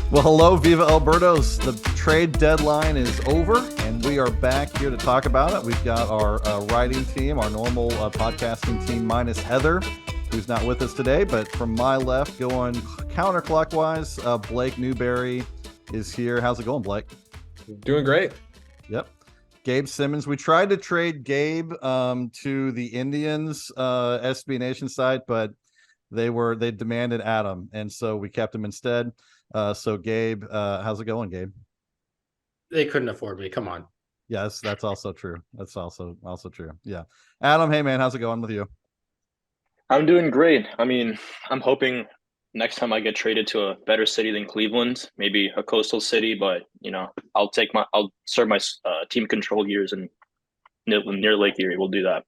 Well, hello, Viva Birdos. The trade deadline is over, and we are back here to talk about it. We've got our writing team, our normal podcasting team, minus Heather, who's not with us today. But from my left, going counterclockwise, Blake Newberry is here. How's it going, Blake? Doing great. Yep. Gabe Simmons. We tried to trade Gabe to the Indians SB Nation side, but they demanded Adam, and so we kept him instead. So Gabe, how's it going, Gabe? They couldn't afford me. Come on. Yes, that's also true. That's also true. Yeah. Adam, hey man, how's it going with you? I'm doing great. I mean, I'm hoping next time I get traded to a better city than Cleveland, maybe a coastal city, but I'll serve my team control years in near Lake Erie. We'll do that.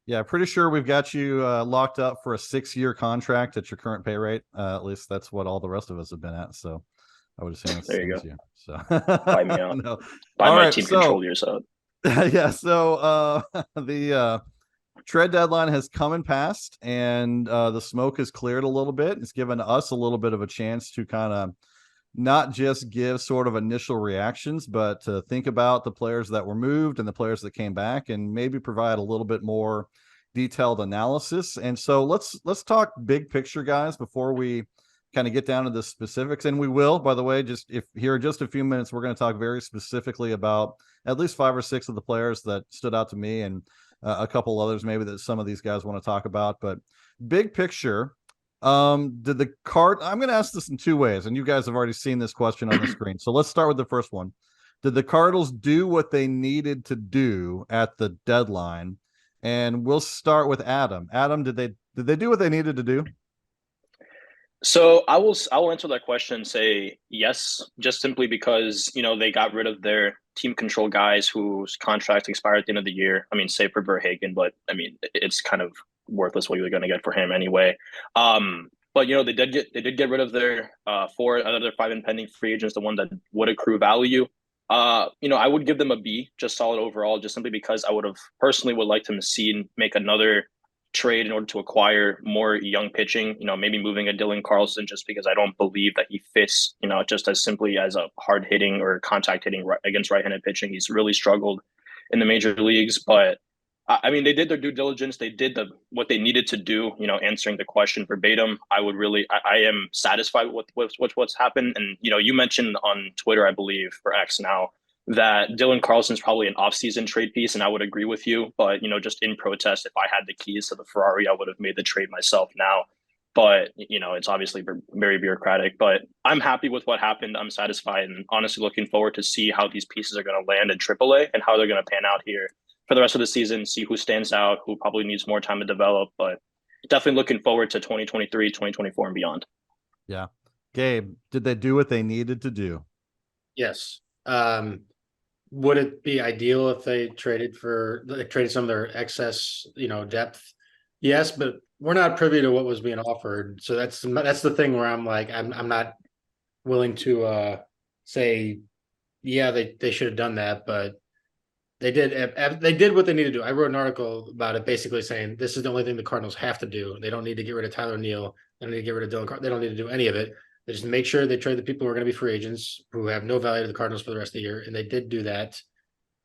Yeah, pretty sure we've got you locked up for a 6-year contract at your current pay rate. At least that's what all the rest of us have been at. So I would assume it's there you go. You. So buy me out. No. Buy all my right, team control years out. Yeah. So the trade deadline has come and passed, and the smoke has cleared a little bit. It's given us a little bit of a chance to kind of not just give sort of initial reactions, but to think about the players that were moved and the players that came back, and maybe provide a little bit more detailed analysis. And so let's talk big picture, guys, before we kind of get down to the specifics. And we will, by the way, just if here in just a few minutes, we're going to talk very specifically about at least 5 or 6 of the players that stood out to me, and a couple others maybe that some of these guys want to talk about. But big picture, did the card? I'm going to ask this in 2 ways, and you guys have already seen this question on the screen. So let's start with the first one. Did the Cardinals do what they needed to do at the deadline? And we'll start with Adam. Adam, did they do what they needed to do? So I will answer that question and say yes, just simply because they got rid of their team control guys whose contracts expire at the end of the year. I mean, save for Verhagen, but I mean it's kind of worthless what you're going to get for him anyway. But they did get rid of their 4 another 5 impending free agents, the one that would accrue value. I would give them a B, just solid overall, just simply because I would have personally would like to see make another trade in order to acquire more young pitching, maybe moving a Dylan Carlson, just because I don't believe that he fits, just as simply as a hard hitting or contact hitting against right-handed pitching. He's really struggled in the major leagues, but I mean, they did their due diligence. They did what they needed to do, answering the question verbatim. I am satisfied with what's happened. And, you mentioned on Twitter, I believe, for X now, that Dylan Carlson's probably an off-season trade piece, and I would agree with you. But, just in protest, if I had the keys to the Ferrari, I would have made the trade myself now. But, it's obviously very bureaucratic. But I'm happy with what happened. I'm satisfied, and honestly looking forward to see how these pieces are going to land in AAA and how they're going to pan out here for the rest of the season, see who stands out, who probably needs more time to develop. But definitely looking forward to 2023, 2024, and beyond. Yeah. Gabe, did they do what they needed to do? Yes. Would it be ideal if they traded some of their excess, depth? Yes, but we're not privy to what was being offered. So that's the thing where I'm like, I'm not willing to say, yeah, they should have done that, but they did what they needed to do. I wrote an article about it, basically saying this is the only thing the Cardinals have to do. They don't need to get rid of Tyler Neal. They don't need to get rid of Dylan Carlson. They don't need to do any of it. They just make sure they trade the people who are going to be free agents who have no value to the Cardinals for the rest of the year. And they did do that.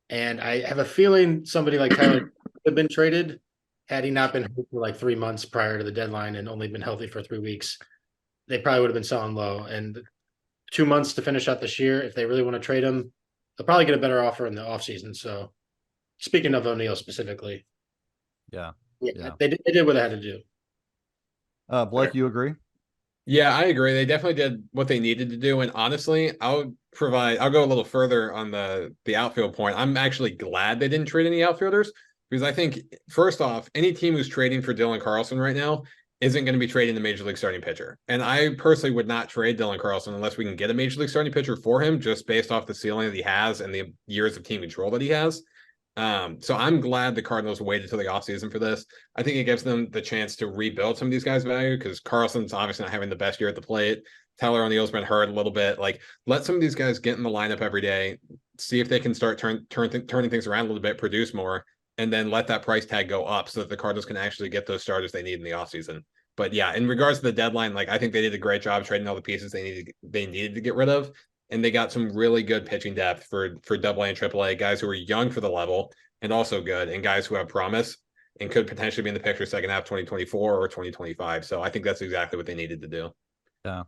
And I have a feeling somebody like Tyler could have been traded had he not been hurt for like 3 months prior to the deadline and only been healthy for 3 weeks. They probably would have been selling low. And 2 months to finish out this year, if they really want to trade him, they'll probably get a better offer in the offseason. So speaking of O'Neill specifically. Yeah. They did what they had to do. Blake, you agree? Yeah, I agree. They definitely did what they needed to do. And honestly, I'll go a little further on the outfield point. I'm actually glad they didn't trade any outfielders, because I think, first off, any team who's trading for Dylan Carlson right now isn't going to be trading the major league starting pitcher. And I personally would not trade Dylan Carlson unless we can get a major league starting pitcher for him, just based off the ceiling that he has and the years of team control that he has. So I'm glad the Cardinals waited till the offseason for this. I think it gives them the chance to rebuild some of these guys' value, because Carlson's obviously not having the best year at the plate. Tyler O'Neill's been hurt a little bit. Like, let some of these guys get in the lineup every day, see if they can start turning things around a little bit, produce more, and then let that price tag go up so that the Cardinals can actually get those starters they need in the offseason. But yeah, in regards to the deadline, like I think they did a great job trading all the pieces they needed to get rid of, and they got some really good pitching depth for Double A and Triple A, guys who are young for the level and also good, and guys who have promise and could potentially be in the picture second half 2024 or 2025. So I think that's exactly what they needed to do. Yeah.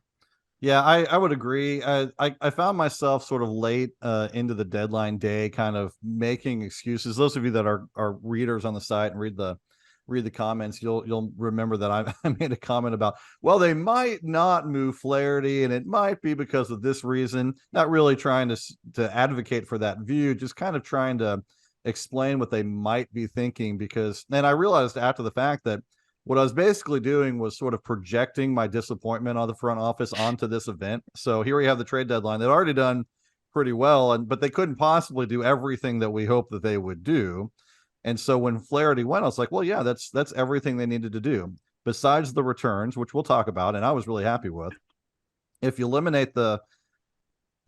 Yeah, I would agree. I found myself sort of late into the deadline day, kind of making excuses. Those of you that are readers on the site and read the comments, you'll remember that I made a comment about, well, they might not move Flaherty, and it might be because of this reason. Not really trying to advocate for that view, just kind of trying to explain what they might be thinking. Because then I realized after the fact that what I was basically doing was sort of projecting my disappointment on the front office onto this event. So here we have the trade deadline. They'd already done pretty well, but they couldn't possibly do everything that we hoped that they would do. And so when Flaherty went, I was like, well, yeah, that's everything they needed to do besides the returns, which we'll talk about, and I was really happy with. If you eliminate the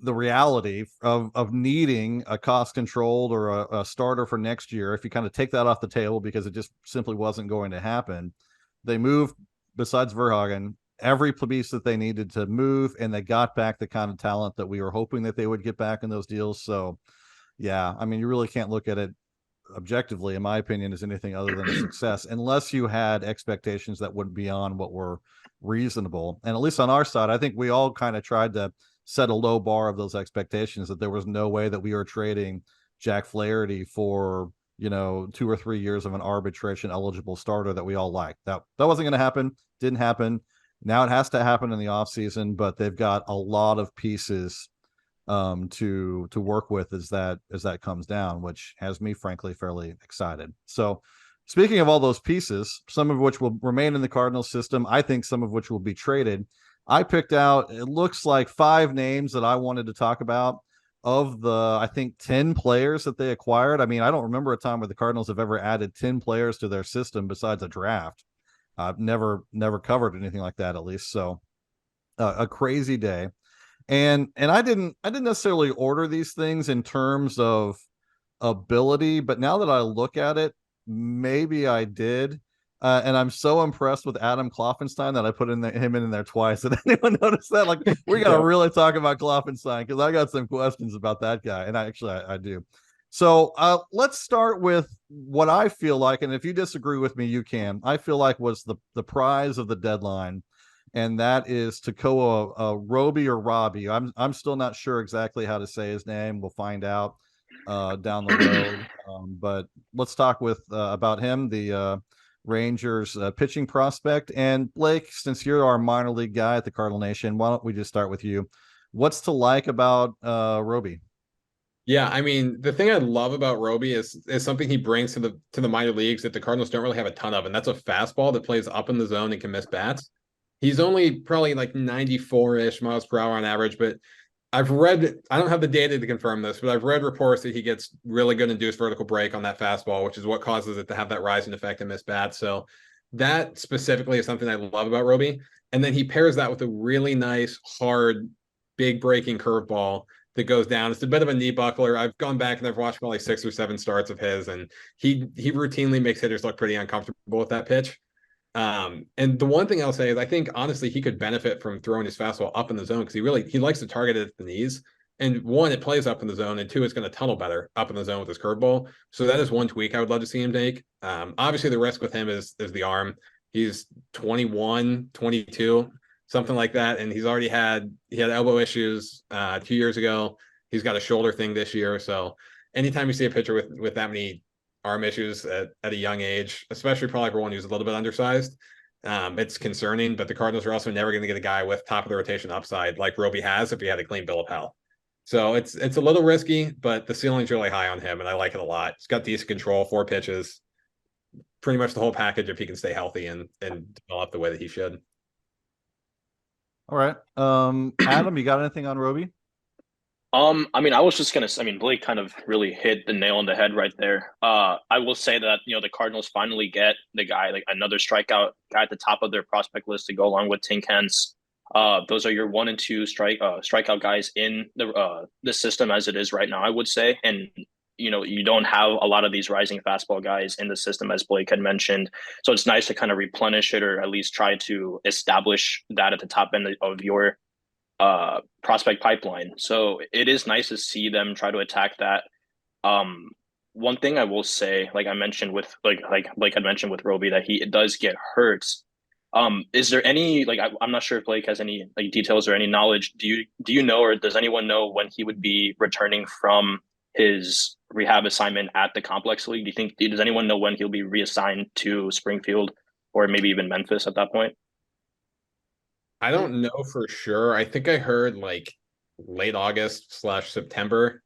reality of needing a cost controlled or a starter for next year, if you kind of take that off the table because it just simply wasn't going to happen, they moved, besides Verhagen, every piece that they needed to move, and they got back the kind of talent that we were hoping that they would get back in those deals. So yeah, I mean, you really can't look at it objectively, in my opinion, as anything other than a success, unless you had expectations that went beyond what were reasonable. And at least on our side, I think we all kind of tried to set a low bar of those expectations, that there was no way that we were trading Jack Flaherty for 2 or 3 years of an arbitration eligible starter that we all liked. That wasn't going to happen. Didn't happen. Now it has to happen in the offseason, but they've got a lot of pieces to work with as that comes down, which has me frankly fairly excited. So speaking of all those pieces, some of which will remain in the Cardinals system, I think some of which will be traded, I picked out, it looks like 5 names that I wanted to talk about of the, I think, 10 players that they acquired. I mean, I don't remember a time where the Cardinals have ever added 10 players to their system besides a draft. I've never covered anything like that, at least. So a crazy day. And I didn't necessarily order these things in terms of ability, but now that I look at it, maybe I did. And I'm so impressed with Adam Kloffenstein that I put him in there twice. Did anyone notice that? Like, we got to really talk about Kloffenstein, because I got some questions about that guy, and I do. So let's start with what I feel like, and if you disagree with me, you can. I feel like was the prize of the deadline, and that is Takoa Roby or Robbie. I'm still not sure exactly how to say his name. We'll find out down the road. But let's talk about him, the Rangers pitching prospect. And Blake, since you're our minor league guy at the Cardinal Nation, why don't we just start with you? What's to like about Roby? Yeah, I mean, the thing I love about Roby is something he brings to the minor leagues that the Cardinals don't really have a ton of, and that's a fastball that plays up in the zone and can miss bats. He's only probably like 94-ish miles per hour on average, but I've read, I don't have the data to confirm this, but I've read reports that he gets really good induced vertical break on that fastball, which is what causes it to have that rising effect and miss bats. So that specifically is something I love about Roby. And then he pairs that with a really nice, hard, big breaking curveball that goes down. It's a bit of a knee buckler. I've gone back and I've watched probably 6 or 7 starts of his, and he routinely makes hitters look pretty uncomfortable with that pitch. And the one thing I'll say is I think honestly he could benefit from throwing his fastball up in the zone, because he likes to target it at the knees. And 1, it plays up in the zone, and 2, it's going to tunnel better up in the zone with his curveball. So that is one tweak I would love to see him take. Obviously the risk with him is the arm. He's 21, 22, something like that, and he had elbow issues 2 years ago. He's got a shoulder thing this year. So anytime you see a pitcher with that many arm issues at a young age, especially probably for one who's a little bit undersized, it's concerning. But the Cardinals are also never going to get a guy with top of the rotation upside like Roby has if he had a clean bill of health. So it's a little risky, but the ceiling's really high on him, and I like it a lot. He's got decent control, 4 pitches, pretty much the whole package if he can stay healthy and develop the way that he should. All right. Adam, you got anything on Roby? I mean, I was just gonna. I mean, Blake kind of really hit the nail on the head right there. I will say that the Cardinals finally get the guy, like another strikeout guy at the top of their prospect list to go along with Tink Hence. Those are your 1 and 2 strikeout guys in the system as it is right now, I would say. And you don't have a lot of these rising fastball guys in the system, as Blake had mentioned. So it's nice to kind of replenish it, or at least try to establish that at the top end of your prospect pipeline. So it is nice to see them try to attack that. One thing I will say, like I mentioned with like I mentioned with Roby, that it does get hurt. Is there any, like, I'm not sure if Blake has any like details or any knowledge. Do you know, or does anyone know when he would be returning from his rehab assignment at the Complex League? Does anyone know when he'll be reassigned to Springfield or maybe even Memphis at that point? I don't know for sure. I think I heard like late August/September.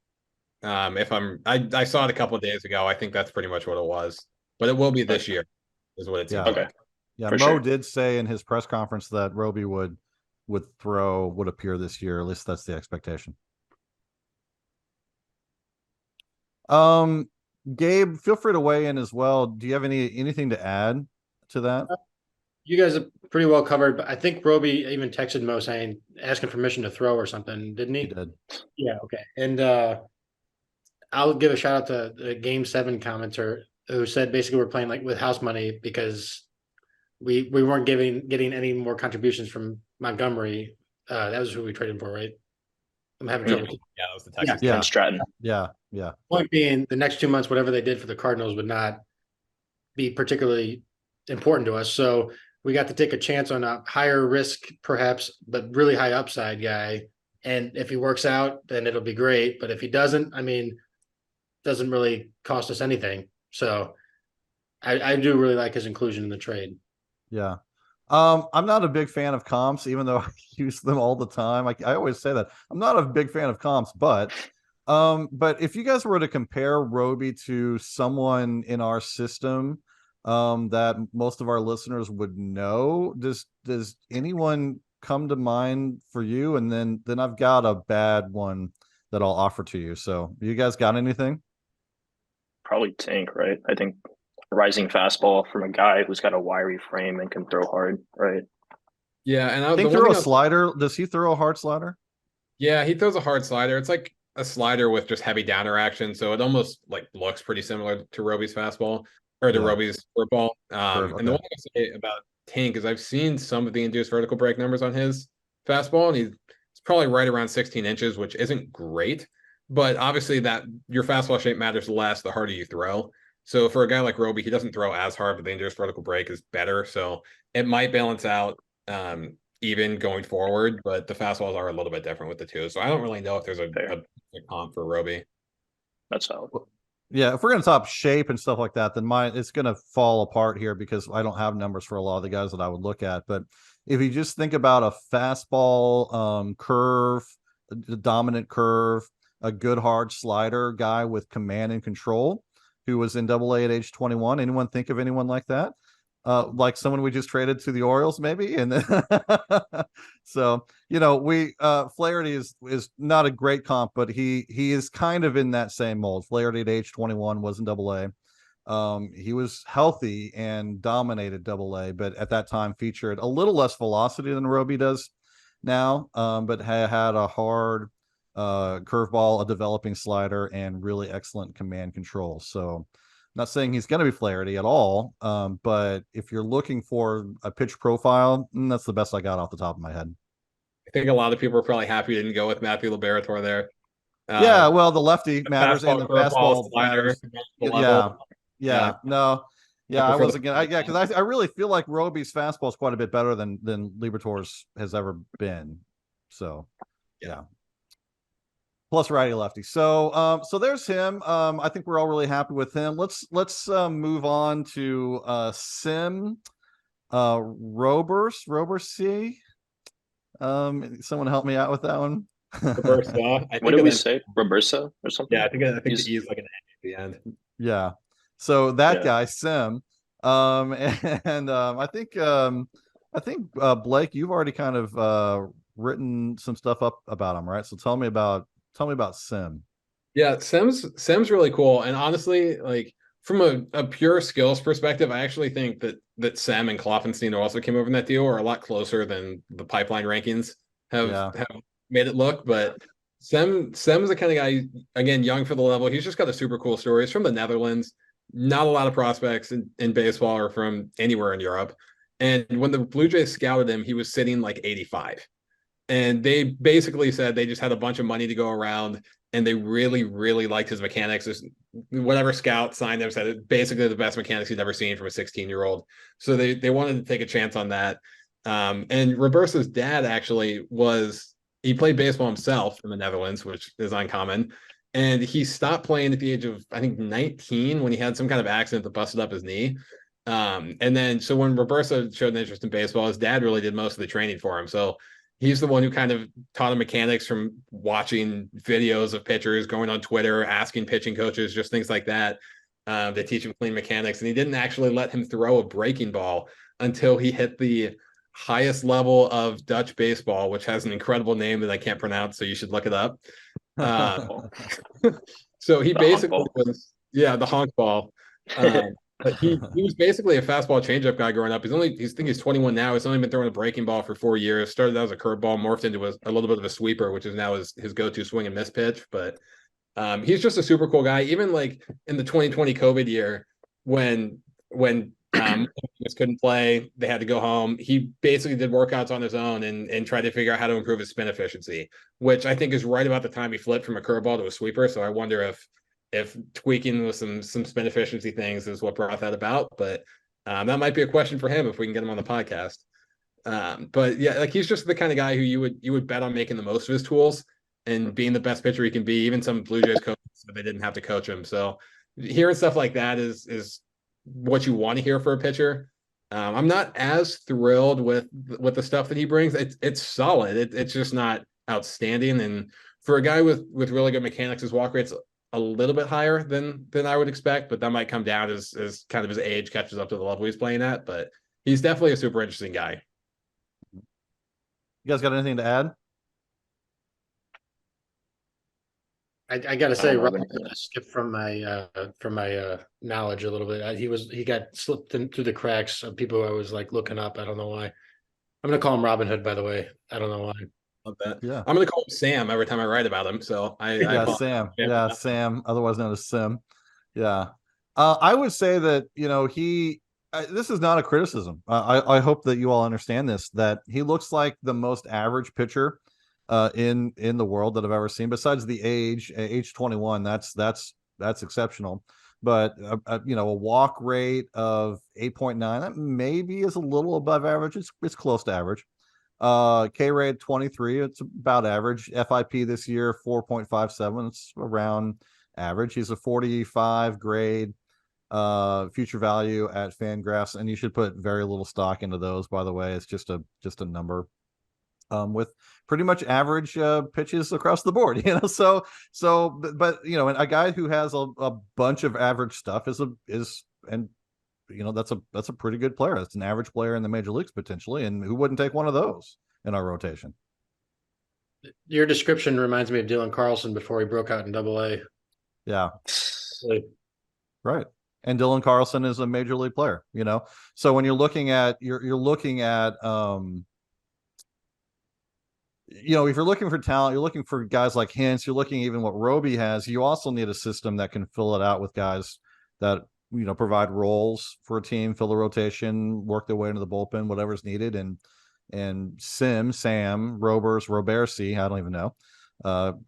I saw it a couple of days ago. I think that's pretty much what it was, but it will be this year, is what it seems Yeah. like. Okay. Yeah, For Mo sure. did say in his press conference that Roby would appear this year. At least that's the expectation. Gabe, feel free to weigh in as well. Do you have anything to add to that? You guys have pretty well covered, but I think Roby even texted Mo saying, asking permission to throw or something, didn't He he? did. Yeah, okay. And I'll give a shout out to the Game 7 commenter who said basically we're playing like with house money because we weren't getting any more contributions from Montgomery. That was who we traded for, right? I'm having trouble. Yeah, that was the Texas. Yeah. From Stratton. Yeah. Point being, the next 2 months, whatever they did for the Cardinals would not be particularly important to us. So we got to take a chance on a higher risk, perhaps, but really high upside guy. And if he works out, then it'll be great. But if he doesn't, I mean, doesn't really cost us anything. So I do really like his inclusion in the trade. Yeah. I'm not a big fan of comps, even though I use them all the time. I always say that. I'm not a big fan of comps, but if you guys were to compare Roby to someone in our system that most of our listeners would know, does anyone come to mind for you? And then I've got a bad one that I'll offer to you. So you guys got anything? Probably Tank, right? I think rising fastball from a guy who's got a wiry frame and can throw hard, right? Yeah, and I think throw a slider. Does he throw a hard slider? Yeah, he throws a hard slider. It's like a slider with just heavy downer action, so it almost like looks pretty similar to Roby's fastball or to Roby's curveball. And the one thing I say about Tank is I've seen some of the induced vertical break numbers on his fastball, and he's probably right around 16 inches, which isn't great. But obviously, that your fastball shape matters less the harder you throw. So for a guy like Roby, he doesn't throw as hard, but the induced vertical break is better. So it might balance out even going forward, but the fastballs are a little bit different with the two. So I don't really know if there's a comp for Roby. That's how. Yeah, if we're gonna talk shape and stuff like that, then it's gonna fall apart here because I don't have numbers for a lot of the guys that I would look at. But if you just think about a fastball curve, the dominant curve, a good hard slider guy with command and control, who was in Double-A at age 21. Anyone think of anyone like that? Like someone we just traded to the Orioles, maybe. And then so Flaherty is not a great comp, but he is kind of in that same mold. Flaherty at age 21 was in Double-A. He was healthy and dominated Double-A, but at that time featured a little less velocity than Roby does now, but had a hard curveball, a developing slider, and really excellent command control. So not saying he's going to be Flaherty at all, but if you're looking for a pitch profile, that's the best I got off the top of my head. I think a lot of people are probably happy you didn't go with Matthew Liberator there. Yeah, well, the lefty matters and the fastball matters. Yeah, no. Yeah, I wasn't gonna. Yeah, because I really feel like Roby's fastball is quite a bit better than Libertor's has ever been. So, yeah. Plus righty lefty. So there's him. I think we're all really happy with him. Let's move on to Sim Robercy. Someone help me out with that one. What did we say? Robersa or something? Yeah, I think the E is like an N at the end. Yeah. So that guy, Sim. I think Blake, you've already kind of written some stuff up about him, right? So tell me about Sim. Yeah, Sim's really cool. And honestly, like from a pure skills perspective, I actually think that Sam and Kloffenstein, who also came over in that deal, are a lot closer than the pipeline rankings have made it look. But Sem's the kind of guy, again, young for the level. He's just got a super cool story. He's from the Netherlands. Not a lot of prospects in baseball or from anywhere in Europe. And when the Blue Jays scouted him, he was sitting like 85. And they basically said they just had a bunch of money to go around and they really, really liked his mechanics. Whatever scout signed him said basically the best mechanics he'd ever seen from a 16-year-old. So they wanted to take a chance on that. And Roberto's dad actually he played baseball himself in the Netherlands, which is uncommon. And he stopped playing at the age of, I think, 19 when he had some kind of accident that busted up his knee. And then, so when Roberto showed an interest in baseball, his dad really did most of the training for him. So he's the one who kind of taught him mechanics from watching videos of pitchers, going on Twitter, asking pitching coaches, just things like that. They teach him clean mechanics. And he didn't actually let him throw a breaking ball until he hit the highest level of Dutch baseball, which has an incredible name that I can't pronounce, so you should look it up. So he basically was, the honk ball. But he was basically a fastball changeup guy growing up. I think he's 21 now. He's only been throwing a breaking ball for 4 years. Started out as a curveball, morphed into a little bit of a sweeper, which is now his go-to swing and miss pitch. But he's just a super cool guy. Even like in the 2020 COVID year, when just couldn't play, they had to go home. He basically did workouts on his own and tried to figure out how to improve his spin efficiency, which I think is right about the time he flipped from a curveball to a sweeper. So I wonder if tweaking with some spin efficiency things is what brought that about. But that might be a question for him if we can get him on the podcast. But yeah, like he's just the kind of guy who you would bet on making the most of his tools and being the best pitcher he can be. Even some Blue Jays coaches said they didn't have to coach him. So hearing stuff like that is what you want to hear for a pitcher. I'm not as thrilled with the stuff that he brings. It's solid. It's just not outstanding. And for a guy with really good mechanics, his walk rate's a little bit higher than I would expect, but that might come down as kind of his age catches up to the level he's playing at. But he's definitely a super interesting guy. You guys got anything to add? I gotta say, Robin skipped from my knowledge a little bit. He got slipped in through the cracks of people I was like looking up. I don't know why. I'm gonna call him Robin Hood, by the way. I don't know why. Love that. Yeah. I'm gonna call him Sam every time I write about him. So Sam. Yeah, Sam, otherwise known as Sim. Yeah. I would say that, this is not a criticism. I hope that you all understand this, that he looks like the most average pitcher in the world that I've ever seen, besides the age 21. That's exceptional. But a walk rate of 8.9, that maybe is a little above average. It's close to average. K rate 23, it's about average. FIP this year 4.57, it's around average. He's a 45 grade future value at Fangraphs, and you should put very little stock into those, by the way. It's just a number with pretty much average pitches across the board, but and a guy who has a bunch of average stuff that's a pretty good player. That's an average player in the major leagues potentially, and who wouldn't take one of those in our rotation? Your description reminds me of Dylan Carlson before he broke out in AA. Yeah, right. And Dylan Carlson is a major league player, so when you're looking at if you're looking for talent, you're looking for guys like Hintz, you're looking even what Roby has. You also need a system that can fill it out with guys that provide roles for a team, fill the rotation, work their way into the bullpen, whatever's needed. And Sam, Robersi, I don't even know.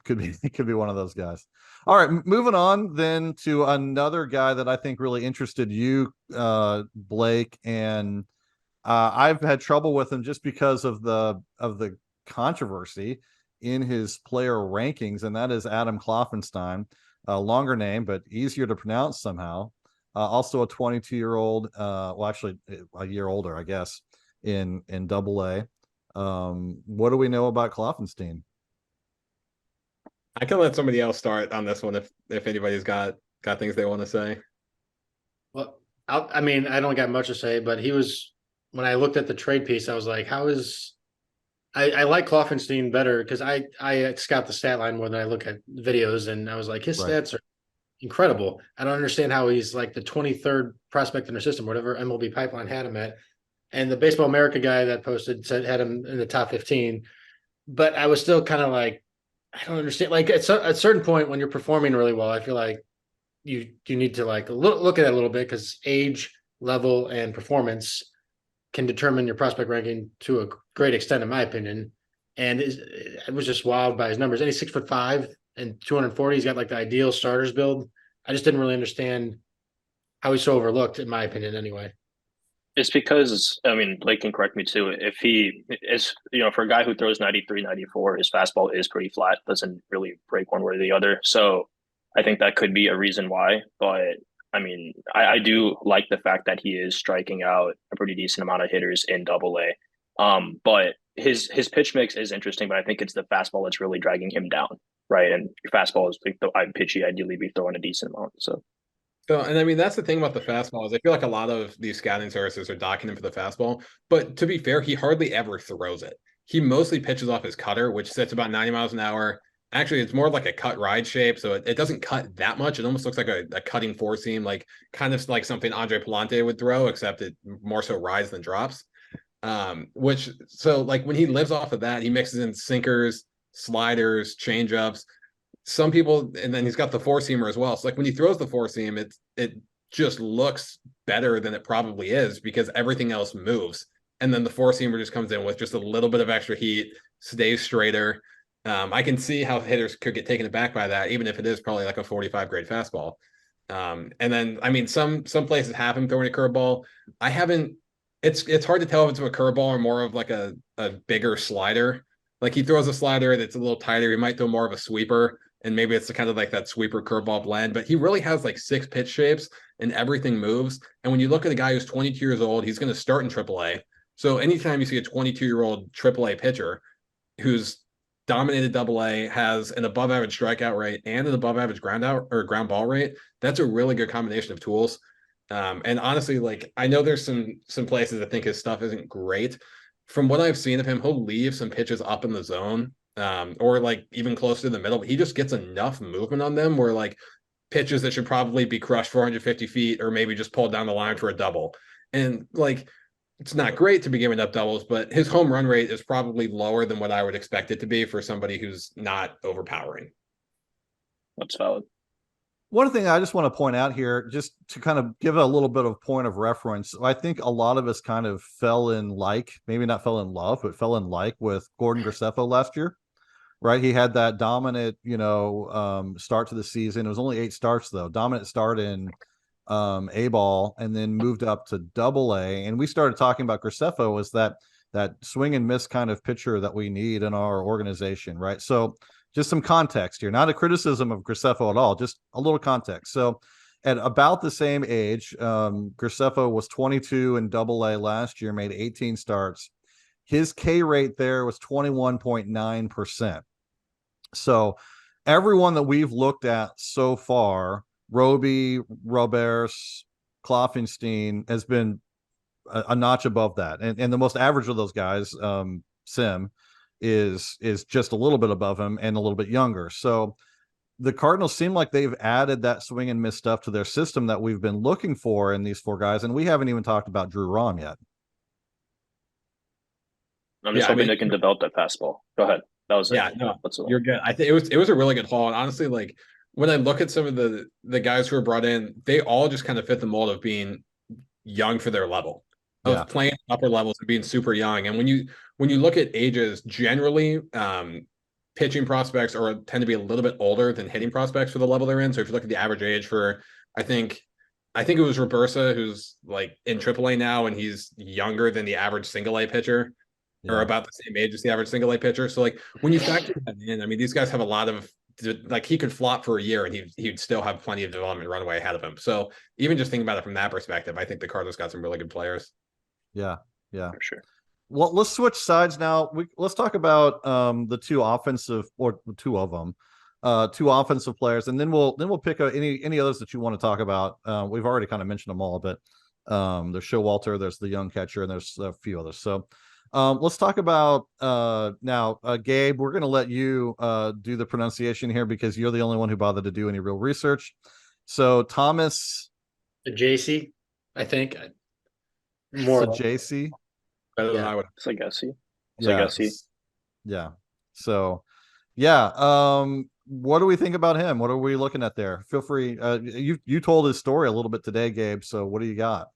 Could be one of those guys. All right, moving on then to another guy that I think really interested you, Blake, and I've had trouble with him just because of the controversy in his player rankings, and that is Adam Kloffenstein. Longer name, but easier to pronounce somehow. Also a 22-year-old, actually a year older, I guess, in AA. What do we know about Kloffenstein? I can let somebody else start on this one if anybody's got things they want to say. Well, I don't got much to say, but he was, when I looked at the trade piece, I was like, how is I like Kloffenstein better because I scout the stat line more than I look at videos, and I was like, his stats are incredible. I don't understand how he's like the 23rd prospect in their system, whatever MLB pipeline had him at. And the Baseball America guy that posted had him in the top 15. But I was still kind of like, I don't understand. Like at a certain point when you're performing really well, I feel like you need to like look at it a little bit because age, level, and performance can determine your prospect ranking to a great extent, in my opinion. And it was just wild by his numbers. And he's 6'5" and 240. He's got like the ideal starters build. I just didn't really understand how he's so overlooked, in my opinion, anyway. It's because, I mean, Blake can correct me too. If he is, for a guy who throws 93, 94, his fastball is pretty flat, doesn't really break one way or the other. So I think that could be a reason why. But I mean, I do like the fact that he is striking out a pretty decent amount of hitters in double A. But his pitch mix is interesting, but I think it's the fastball that's really dragging him down, right? And your fastball is like the pitch he ideally be throwing a decent amount. So, and I mean, that's the thing about the fastball is I feel like a lot of these scouting services are docking him for the fastball. But to be fair, he hardly ever throws it. He mostly pitches off his cutter, which sits about 90 miles an hour. Actually, it's more like a cut ride shape, so it doesn't cut that much. It almost looks like a cutting four seam, like kind of like something Andre Palante would throw, except it more so rides than drops. Which so like when he lives off of that, he mixes in sinkers, sliders, changeups. Some people, and then he's got the four seamer as well. So like when he throws the four seam, it just looks better than it probably is because everything else moves. And then the four seamer just comes in with just a little bit of extra heat, stays straighter. I can see how hitters could get taken aback by that, even if it is probably like a 45 grade fastball. And then I mean, some places have him throwing a curveball. I haven't. It's hard to tell if it's a curveball or more of like a bigger slider. Like he throws a slider that's a little tighter. He might throw more of a sweeper, and maybe it's kind of like that sweeper curveball blend. But he really has like 6 pitch shapes, and everything moves. And when you look at a guy who's 22 years old, he's going to start in AAA. So anytime you see a 22-year-old AAA pitcher who's dominated AA, has an above average strikeout rate and an above average ground out or ground ball rate, that's a really good combination of tools. And honestly, like I know there's some places that think his stuff isn't great. From what I've seen of him, he'll leave some pitches up in the zone, or like even close to the middle. But he just gets enough movement on them where like pitches that should probably be crushed 450 feet or maybe just pulled down the line for a double. And like it's not great to be giving up doubles, but his home run rate is probably lower than what I would expect it to be for somebody who's not overpowering. That's valid. One thing I just want to point out here, just to kind of give a little bit of point of reference, I think a lot of us kind of fell in like, maybe not fell in love, but fell in like with Gordon Graceffo last year, right? He had that dominant, start to the season. It was only 8 starts though, dominant start in A ball, and then moved up to Double A. And we started talking about Graceffo as that swing and miss kind of pitcher that we need in our organization, right? So just some context here, not a criticism of Graceffo at all, just a little context. So at about the same age, Graceffo was 22 in Double A last year, made 18 starts. His K rate there was 21.9%. So everyone that we've looked at so far, Roby, Roberts, Kloffenstein, has been a notch above that. And the most average of those guys, Sim, is just a little bit above him and a little bit younger. So the Cardinals seem like they've added that swing and miss stuff to their system that we've been looking for in these 4 guys. And we haven't even talked about Drew Rom yet. I'm just hoping they can develop that fastball. Go ahead. That was yeah, it. no, you're good. I think it was a really good haul. And honestly, like when I look at some of the guys who were brought in, they all just kind of fit the mold of being young for their level, of playing upper levels and being super young. And when you look at ages, generally, pitching prospects tend to be a little bit older than hitting prospects for the level they're in. So if you look at the average age for, I think it was Robersa, who's like in AAA now, and he's younger than the average single A pitcher. Yeah. Or about the same age as the average single A pitcher. So like when you factor that in, I mean, these guys have a lot of like he could flop for a year and he'd still have plenty of development runway ahead of him. So even just thinking about it from that perspective, I think the Cardinals got some really good players. Yeah, for sure. Well, let's switch sides now. Let's talk about the 2 offensive, or 2 of them, 2 offensive players, and then we'll pick any others that you want to talk about. We've already kind of mentioned them all, but there's Showalter, there's the young catcher, and there's a few others. So let's talk about now, Gabe. We're going to let you do the pronunciation here because you're the only one who bothered to do any real research. So Thomas JC, I think. More JC. Better than I would. It's like Essie. Yeah. So Yeah. What do we think about him? What are we looking at there? Feel free. You told his story a little bit today, Gabe. So what do you got?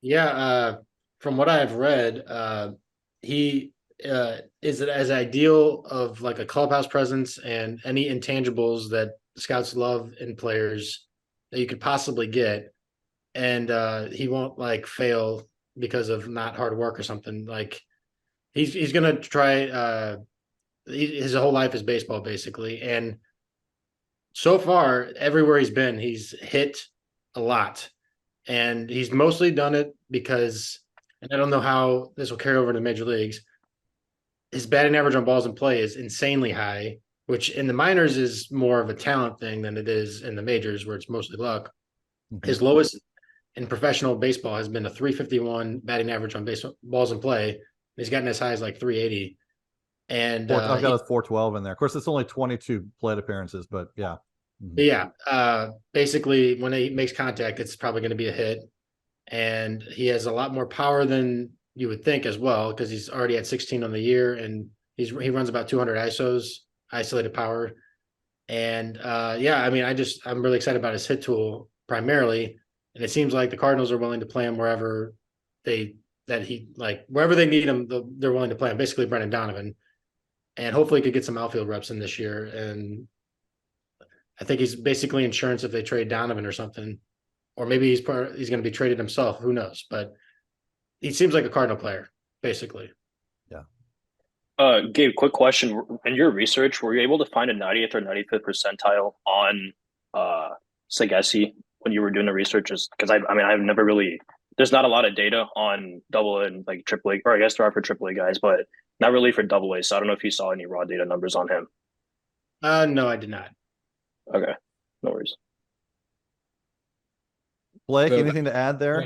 Yeah, from what I've read, he is as ideal of like a clubhouse presence and any intangibles that scouts love in players that you could possibly get. And he won't like fail because of not hard work or something. Like he's gonna try. His whole life is baseball basically, and so far everywhere he's been, he's hit a lot, and he's mostly done it because, and I don't know how this will carry over to major leagues. His batting average on balls in play is insanely high, which in the minors is more of a talent thing than it is in the majors where it's mostly luck. His lowest in professional baseball has been a 351 batting average on balls in play. He's gotten as high as like 380. And I've got a 412 in there. Of course, it's only 22 plate appearances, but yeah. Yeah, basically, when he makes contact, it's probably going to be a hit, and he has a lot more power than you would think as well because he's already at 16 on the year, and he runs about 200 ISOs, isolated power, and yeah, I mean, I'm really excited about his hit tool primarily, and it seems like the Cardinals are willing to play him wherever wherever they need him, they're willing to play him. Basically, Brendan Donovan, and hopefully, he could get some outfield reps in this year and. I think he's basically insurance if they trade Donovan or something, or maybe he's going to be traded himself. Who knows? But he seems like a Cardinal player, basically. Yeah. Gabe, quick question. In your research, were you able to find a 90th or 95th percentile on Sagesi when you were doing the research? Just because I've never really. There's not a lot of data on double and like triple A, or I guess there are for triple A guys, but not really for double A. So I don't know if you saw any raw data numbers on him. No, I did not. Okay, no worries. Blake, anything to add there?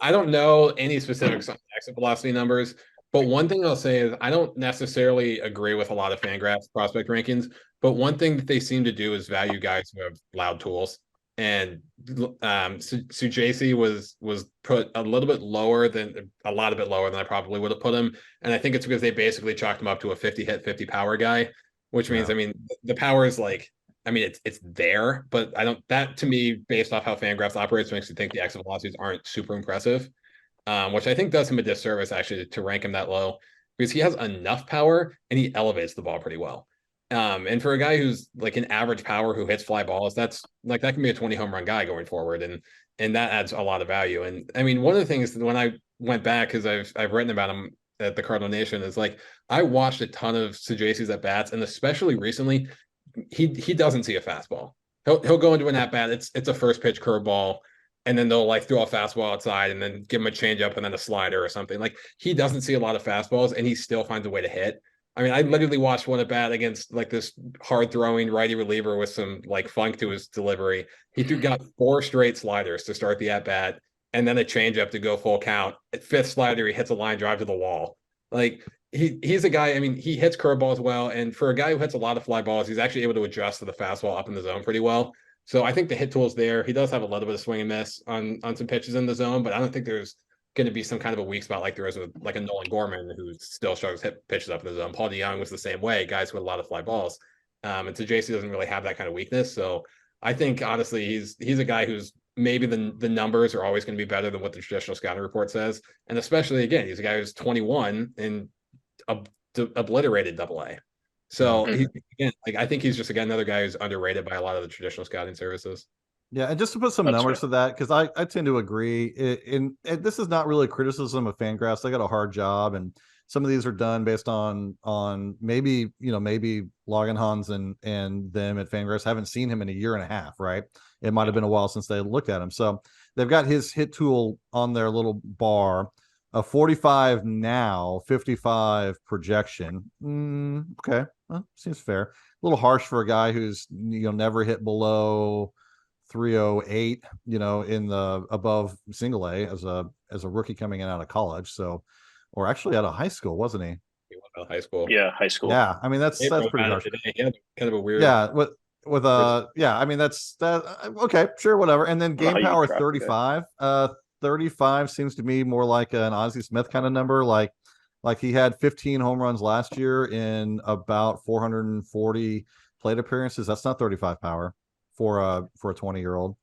I don't know any specifics on exit velocity numbers, but one thing I'll say is I don't necessarily agree with a lot of Fangraphs prospect rankings, but one thing that they seem to do is value guys who have loud tools. And Sujasi was put a lot bit lower than I probably would have put him. And I think it's because they basically chalked him up to a 50 hit, 50 power guy, which means, I mean, the power is like, I mean, it's there, but I don't, that to me, based off how Fangraphs operates, makes me think the exit velocities aren't super impressive, which I think does him a disservice actually to rank him that low because he has enough power and he elevates the ball pretty well. And for a guy who's like an average power who hits fly balls, that's like that can be a 20 home run guy going forward, and that adds a lot of value. And I mean, one of the things that when I went back because I've written about him at the Cardinal Nation is like I watched a ton of Sajasi's at bats, and especially recently, he doesn't see a fastball. He'll go into an at bat. It's a first pitch curveball, and then they'll like throw a fastball outside and then give him a changeup and then a slider or something. Like he doesn't see a lot of fastballs, and he still finds a way to hit. I mean, I literally watched one at bat against like this hard throwing righty reliever with some like funk to his delivery. He got 4 straight sliders to start the at bat, and then a changeup to go full count. At 5th slider, he hits a line drive to the wall. Like he's a guy. I mean, he hits curveballs well, and for a guy who hits a lot of fly balls, he's actually able to adjust to the fastball up in the zone pretty well. So I think the hit tool's there. He does have a little bit of swing and miss on some pitches in the zone, but I don't think there's going to be some kind of a weak spot like there is with like a Nolan Gorman who still struggles hit pitches up in the zone. Paul DeYoung was the same way, guys with a lot of fly balls. And so JC doesn't really have that kind of weakness. So I think honestly, he's a guy who's maybe the numbers are always going to be better than what the traditional scouting report says. And especially again, he's a guy who's 21 and obliterated AA. So again, like I think he's just again another guy who's underrated by a lot of the traditional scouting services. Yeah, and just to put some numbers to that, because I tend to agree. This is not really a criticism of Fangraphs. They got a hard job, and some of these are done based on maybe Loganhans and them at Fangraphs haven't seen him in a year and a half, right? It might have been a while since they looked at him. So they've got his hit tool on their little bar, a 45 now, 55 projection. Okay, well, seems fair. A little harsh for a guy who's never hit below 308, in the above single A as a rookie coming in out of college. So, or actually out of high school, wasn't he? He went out of high school. Yeah, high school. Yeah, I mean that's pretty harsh. He had kind of a weird. Yeah, with yeah, I mean that's that. Okay, sure, whatever. And then game power 35. 35 seems to me more like an Ozzie Smith kind of number. Like Like he had 15 home runs last year in about 440 plate appearances. That's not 35 power for a 20-year-old.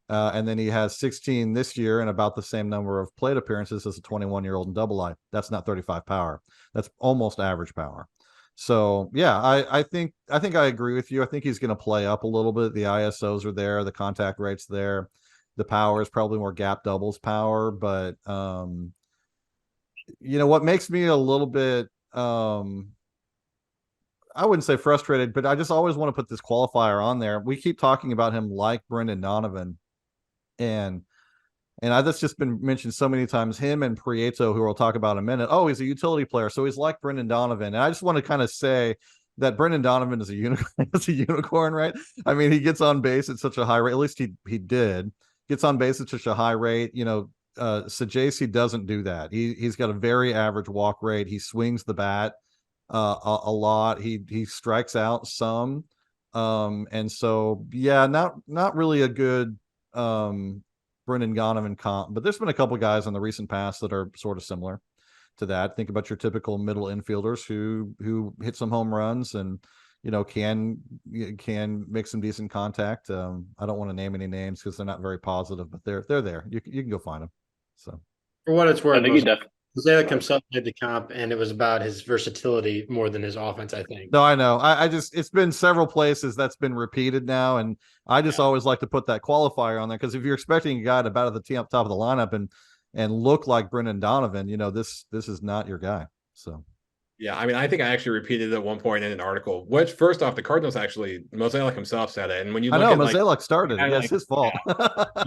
And then he has 16 this year and about the same number of plate appearances as a 21-year-old in Double-A. That's not 35 power. That's almost average power. So yeah, I think I agree with you. I think he's going to play up a little bit. The ISOs are there, the contact rate's there, the power is probably more gap doubles power, but what makes me a little bit I wouldn't say frustrated, but I just always want to put this qualifier on there. We keep talking about him like Brendan Donovan, and that's just been mentioned so many times. Him and Prieto, who we'll talk about in a minute. Oh, he's a utility player, so he's like Brendan Donovan. And I just want to kind of say that Brendan Donovan is a unicorn. Is a unicorn, right? I mean, he gets on base at such a high rate. At least he did gets on base at such a high rate. Sajasi doesn't do that. He's got a very average walk rate. He swings the bat a lot. He strikes out some, and so yeah, not really a good Brendan Donovan comp, but there's been a couple guys in the recent past that are sort of similar to that. Think about your typical middle infielders who hit some home runs and can make some decent contact. I don't want to name any names because they're not very positive, but they're there. You can go find them. So for what it's worth, I think he definitely. Zalek himself made the comp, and it was about his versatility more than his offense, I think. No, I know. I just, it's been several places that's been repeated now, and I just always like to put that qualifier on there because if you're top of the top of the lineup and look like Brendan Donovan, this is not your guy. So. Yeah, I mean, I think I actually repeated it at one point in an article. Which, first off, the Cardinals actually, Mozeliak himself said it, and when you look at Mozeliak started it. Yeah, it's his fault.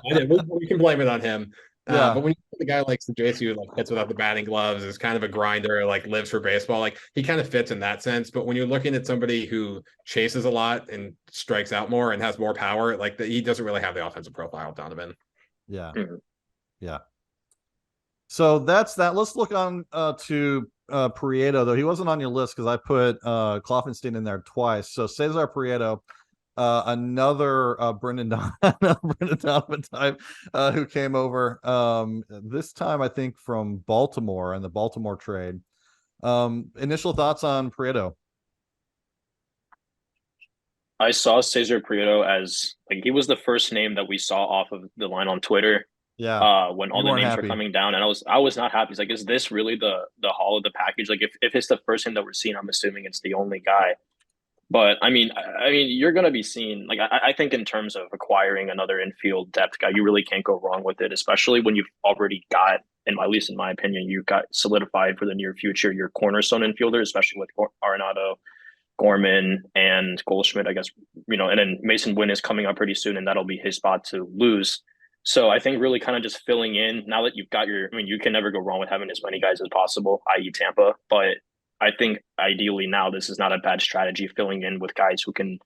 Yeah. We can blame it on him. Yeah. But when you look at the guy like Sajasi who hits without the batting gloves, is kind of a grinder, lives for baseball, he kind of fits in that sense. But when you're looking at somebody who chases a lot and strikes out more and has more power, he doesn't really have the offensive profile of Donovan. Yeah. Yeah. So that's that. Let's look on to Prieto, though he wasn't on your list because I put Kloffenstein in there twice. So Cesar Prieto, another Brendan Donovan type who came over this time, I think, from Baltimore and the Baltimore trade. Initial thoughts on Prieto? I saw Cesar Prieto as he was the first name that we saw off of the line on Twitter. Yeah. When all the names were coming down, and I was not happy. It's is this really the haul of the package? If it's the first name that we're seeing, I'm assuming it's the only guy. But I mean, you're gonna be seeing I think in terms of acquiring another infield depth guy, you really can't go wrong with it, especially when you've already got, and at least in my opinion, you've got solidified for the near future your cornerstone infielder, especially with Arenado, Gorman, and Goldschmidt, I guess, and then Mason Wynn is coming up pretty soon, and that'll be his spot to lose. So I think really kind of just filling in now that you've got you can never go wrong with having as many guys as possible, i.e. Tampa. But I think ideally now this is not a bad strategy, filling in with guys who can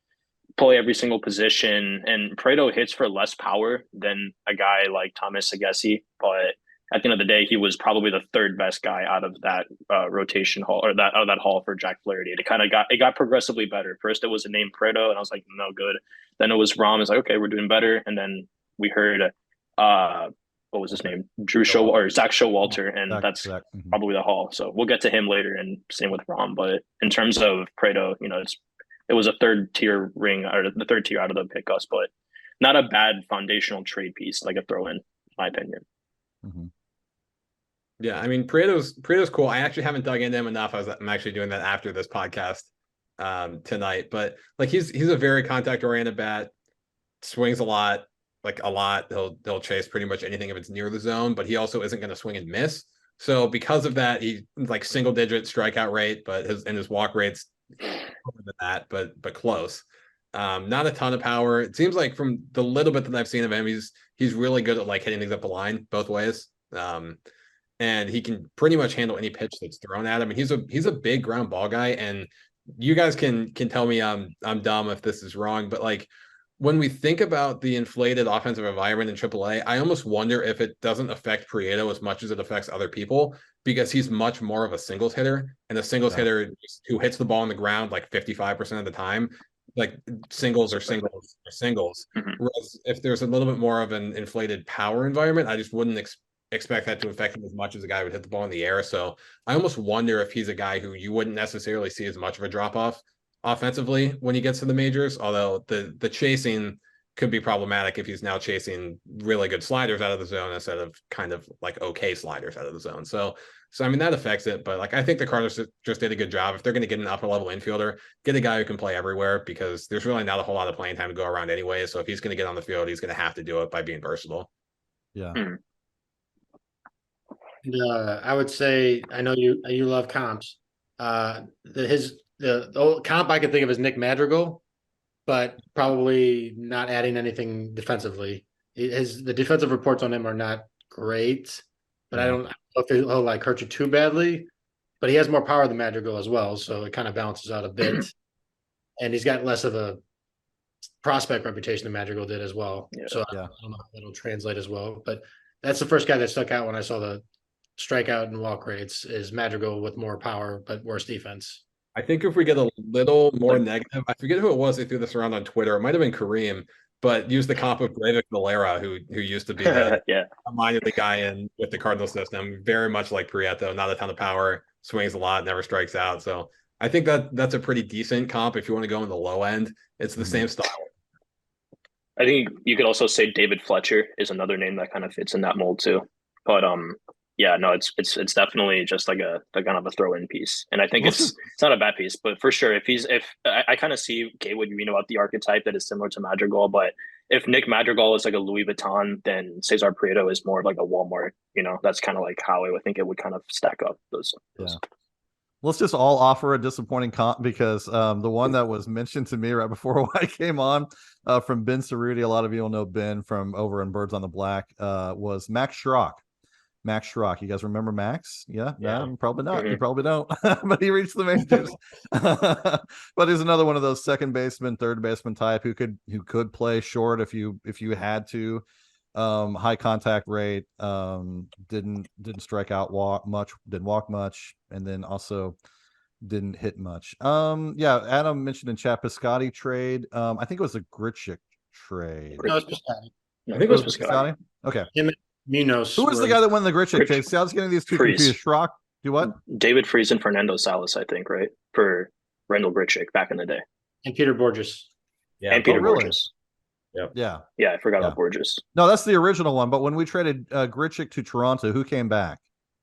play every single position. And Prieto hits for less power than a guy like Thomas Sagesi. But at the end of the day, he was probably the third best guy out of that rotation haul, or that haul for Jack Flaherty. It got progressively better. First it was a name Prieto, and I was like, no good. Then it was Rom. It's like, okay, we're doing better. And then we heard what was his name? Zach Showalter, and that's probably the haul. So we'll get to him later, and same with Rom. But in terms of Prieto, it was a third tier ring, or the third tier out of the pickups, but not a bad foundational trade piece, a throw in my opinion. Mm-hmm. Yeah, I mean, Prieto's cool. I actually haven't dug into him enough. I'm actually doing that after this podcast tonight. But he's a very contact oriented bat, swings a lot. A lot. He'll chase pretty much anything if it's near the zone, but he also isn't going to swing and miss. So because of that, he's single digit strikeout rate, but his walk rate's over than that, but close. Not a ton of power. It seems like from the little bit that I've seen of him, he's really good at hitting things up the line both ways. And he can pretty much handle any pitch that's thrown at him. And he's a big ground ball guy. And you guys can tell me I'm dumb if this is wrong, but when we think about the inflated offensive environment in AAA, I almost wonder if it doesn't affect Prieto as much as it affects other people, because he's much more of a singles hitter, and a singles hitter who hits the ball on the ground 55% of the time. Singles are singles. Mm-hmm. Whereas if there's a little bit more of an inflated power environment, I just wouldn't expect that to affect him as much as a guy would hit the ball in the air. So I almost wonder if he's a guy who you wouldn't necessarily see as much of a drop off offensively when he gets to the majors. Although the chasing could be problematic if he's now chasing really good sliders out of the zone instead of kind of like okay sliders out of the zone. So I mean that affects it, but like I think the Cardinals just did a good job. If they're going to get an upper level infielder, get a guy who can play everywhere because there's really not a whole lot of playing time to go around anyway. So if he's going to get on the field, he's going to have to do it by being versatile. Yeah. I would say I know you love comps. The old comp I could think of is Nick Madrigal, but probably not adding anything defensively. The defensive reports on him are not great, but I don't know if he'll like hurt you too badly. But he has more power than Madrigal as well, so it kind of balances out a bit. And he's got less of a prospect reputation than Madrigal did as well. Yeah. So I don't know if that'll translate as well. But that's the first guy that stuck out when I saw the strikeout and walk rates is Madrigal with more power but worse defense. I think if we get a little more negative, I forget who it was. They threw this around on Twitter. It might have been Kareem, but use the comp of Brevik Valera, who used to be a minor league guy in with the Cardinal system. Very much like Prieto, not a ton of power, swings a lot, never strikes out. So I think that's a pretty decent comp if you want to go in the low end. It's the same style. I think you could also say David Fletcher is another name that kind of fits in that mold too. But yeah, no, it's definitely just like a kind of a throw-in piece, and I think it's not a bad piece, but for sure, if I kind of see Gabe what you mean about the archetype that is similar to Madrigal, but if Nick Madrigal is like a Louis Vuitton, then Cesar Prieto is more of like a Walmart. That's kind of like how I would think it would kind of stack up those. Yeah. Let's just all offer a disappointing comp because the one that was mentioned to me right before I came on from Ben Cerruti, a lot of you will know Ben from over in Birds on the Black, was Max Schrock. Max Schrock. You guys remember Max? Yeah. Probably not. You probably don't. But he reached the majors. But he's another one of those second baseman, third baseman type who could play short if you had to. High contact rate, didn't strike out much, didn't walk much, and then also didn't hit much. Adam mentioned in chat Piscotty trade. I think it was a Grichuk trade. No, it's Piscotty. I think it was Piscotty. Okay. Munoz. Who was the guy that won the Grichuk trade? See, I was getting these two confused. Schrock. Do what? David Freese and Fernando Salas, I think, right? For Rendell Grichuk back in the day. And Peter Borges. Yeah. And Peter Borges. Yeah. I forgot about Borges. No, that's the original one. But when we traded Grichuk to Toronto, who came back?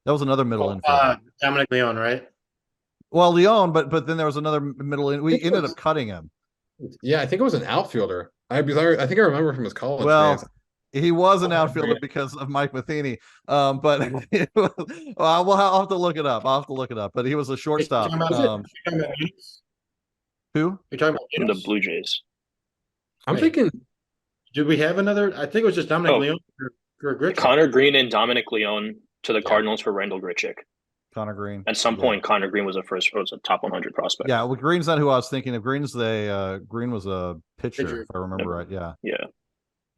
That was another middle infielder. Dominic Leone, right? Well, Leone, but then there was another middle in. We ended up cutting him. Yeah, I think it was an outfielder. I think I remember from his college days. He was an outfielder because of Mike Matheny. But I'll have to look it up. But he was a shortstop. Who? You're talking about the Blue Jays. I'm thinking. Did we have another? I think it was just Dominic Leone or Grichuk. Connor Green and Dominic Leone to the Cardinals for Rendell Grichuk. Connor Green. At some point, Connor Green was a top 100 prospect. Yeah, well, Green's not who I was thinking of. Green was a pitcher, if I remember right. Yeah. Yeah.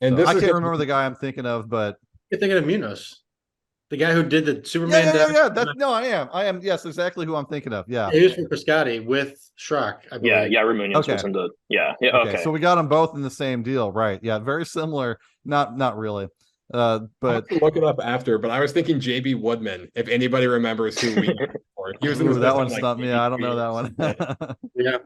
And I can't remember the guy I'm thinking of, but you're thinking of Munoz, the guy who did the Superman. I am. Yes, exactly who I'm thinking of. Yeah. He was from Piscotty with Schrock. I believe. Yeah. Munoz was in the. Yeah. Okay. So we got them both in the same deal, right? Yeah. Very similar. Not really. But look it up after. But I was thinking JB Woodman. If anybody remembers who we he was in that one stumped me. I don't know that one. Yeah.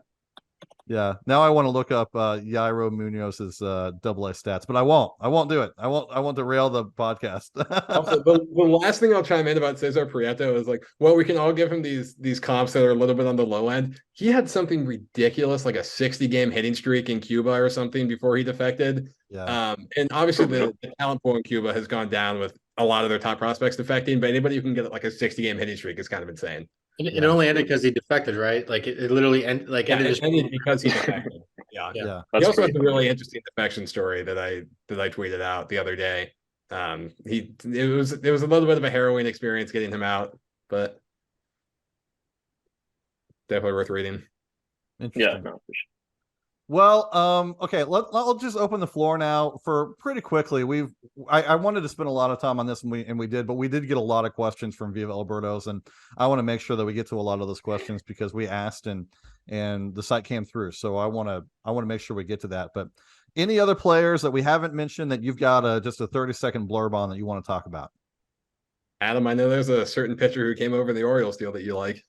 Yeah. Now I want to look up Yairo Munoz's double A stats, but I won't do it. I won't derail the podcast. Also, the last thing I'll chime in about Cesar Prieto is like, well, we can all give him these comps that are a little bit on the low end. He had something ridiculous, like a 60-game hitting streak in Cuba or something before he defected. Yeah. And obviously the talent pool in Cuba has gone down with a lot of their top prospects defecting, but anybody who can get like a 60-game hitting streak is kind of insane. It only ended because he defected, right? Like it literally ended because he defected. Yeah. He also has a really interesting defection story that I tweeted out the other day. It was a little bit of a harrowing experience getting him out, but definitely worth reading. Yeah. No, for sure. Well, okay, let's just open the floor now for pretty quickly. I wanted to spend a lot of time on this, and we did, but we did get a lot of questions from Viva Birdos, and I want to make sure that we get to a lot of those questions because we asked and the site came through. So I want to make sure we get to that. But any other players that we haven't mentioned that you've got just a 30-second blurb on that you want to talk about? Adam, I know there's a certain pitcher who came over the Orioles deal that you like.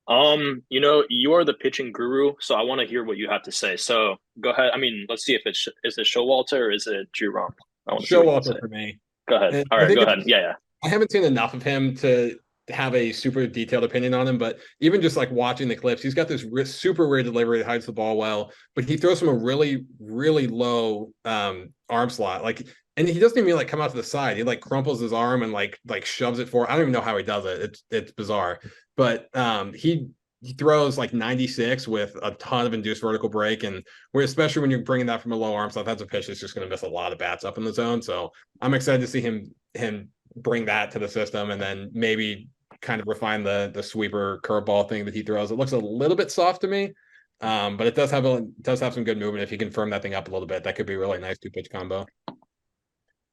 You know, you are the pitching guru, so I want to hear what you have to say. So go ahead. I mean, let's see if is it Showalter or is it Drew Rom? I want to see what you have to Showalter say. for me. Go ahead. And All I right, think go ahead. Yeah, yeah. I haven't seen enough of him to have a super detailed opinion on him, but even just like watching the clips, he's got this super weird delivery that hides the ball well, but he throws from a really, really low arm slot. Like, and he doesn't even like come out to the side. He like crumples his arm and like shoves it forward. I don't even know how he does it. It's bizarre. But he throws like 96 with a ton of induced vertical break, and where especially when you're bringing that from a low arm slot, that's a pitch that's just going to miss a lot of bats up in the zone. So I'm excited to see him bring that to the system, and then maybe kind of refine the sweeper curveball thing that he throws. It looks a little bit soft to me, but it does have some good movement. If he can firm that thing up a little bit, that could be a really nice 2-pitch combo.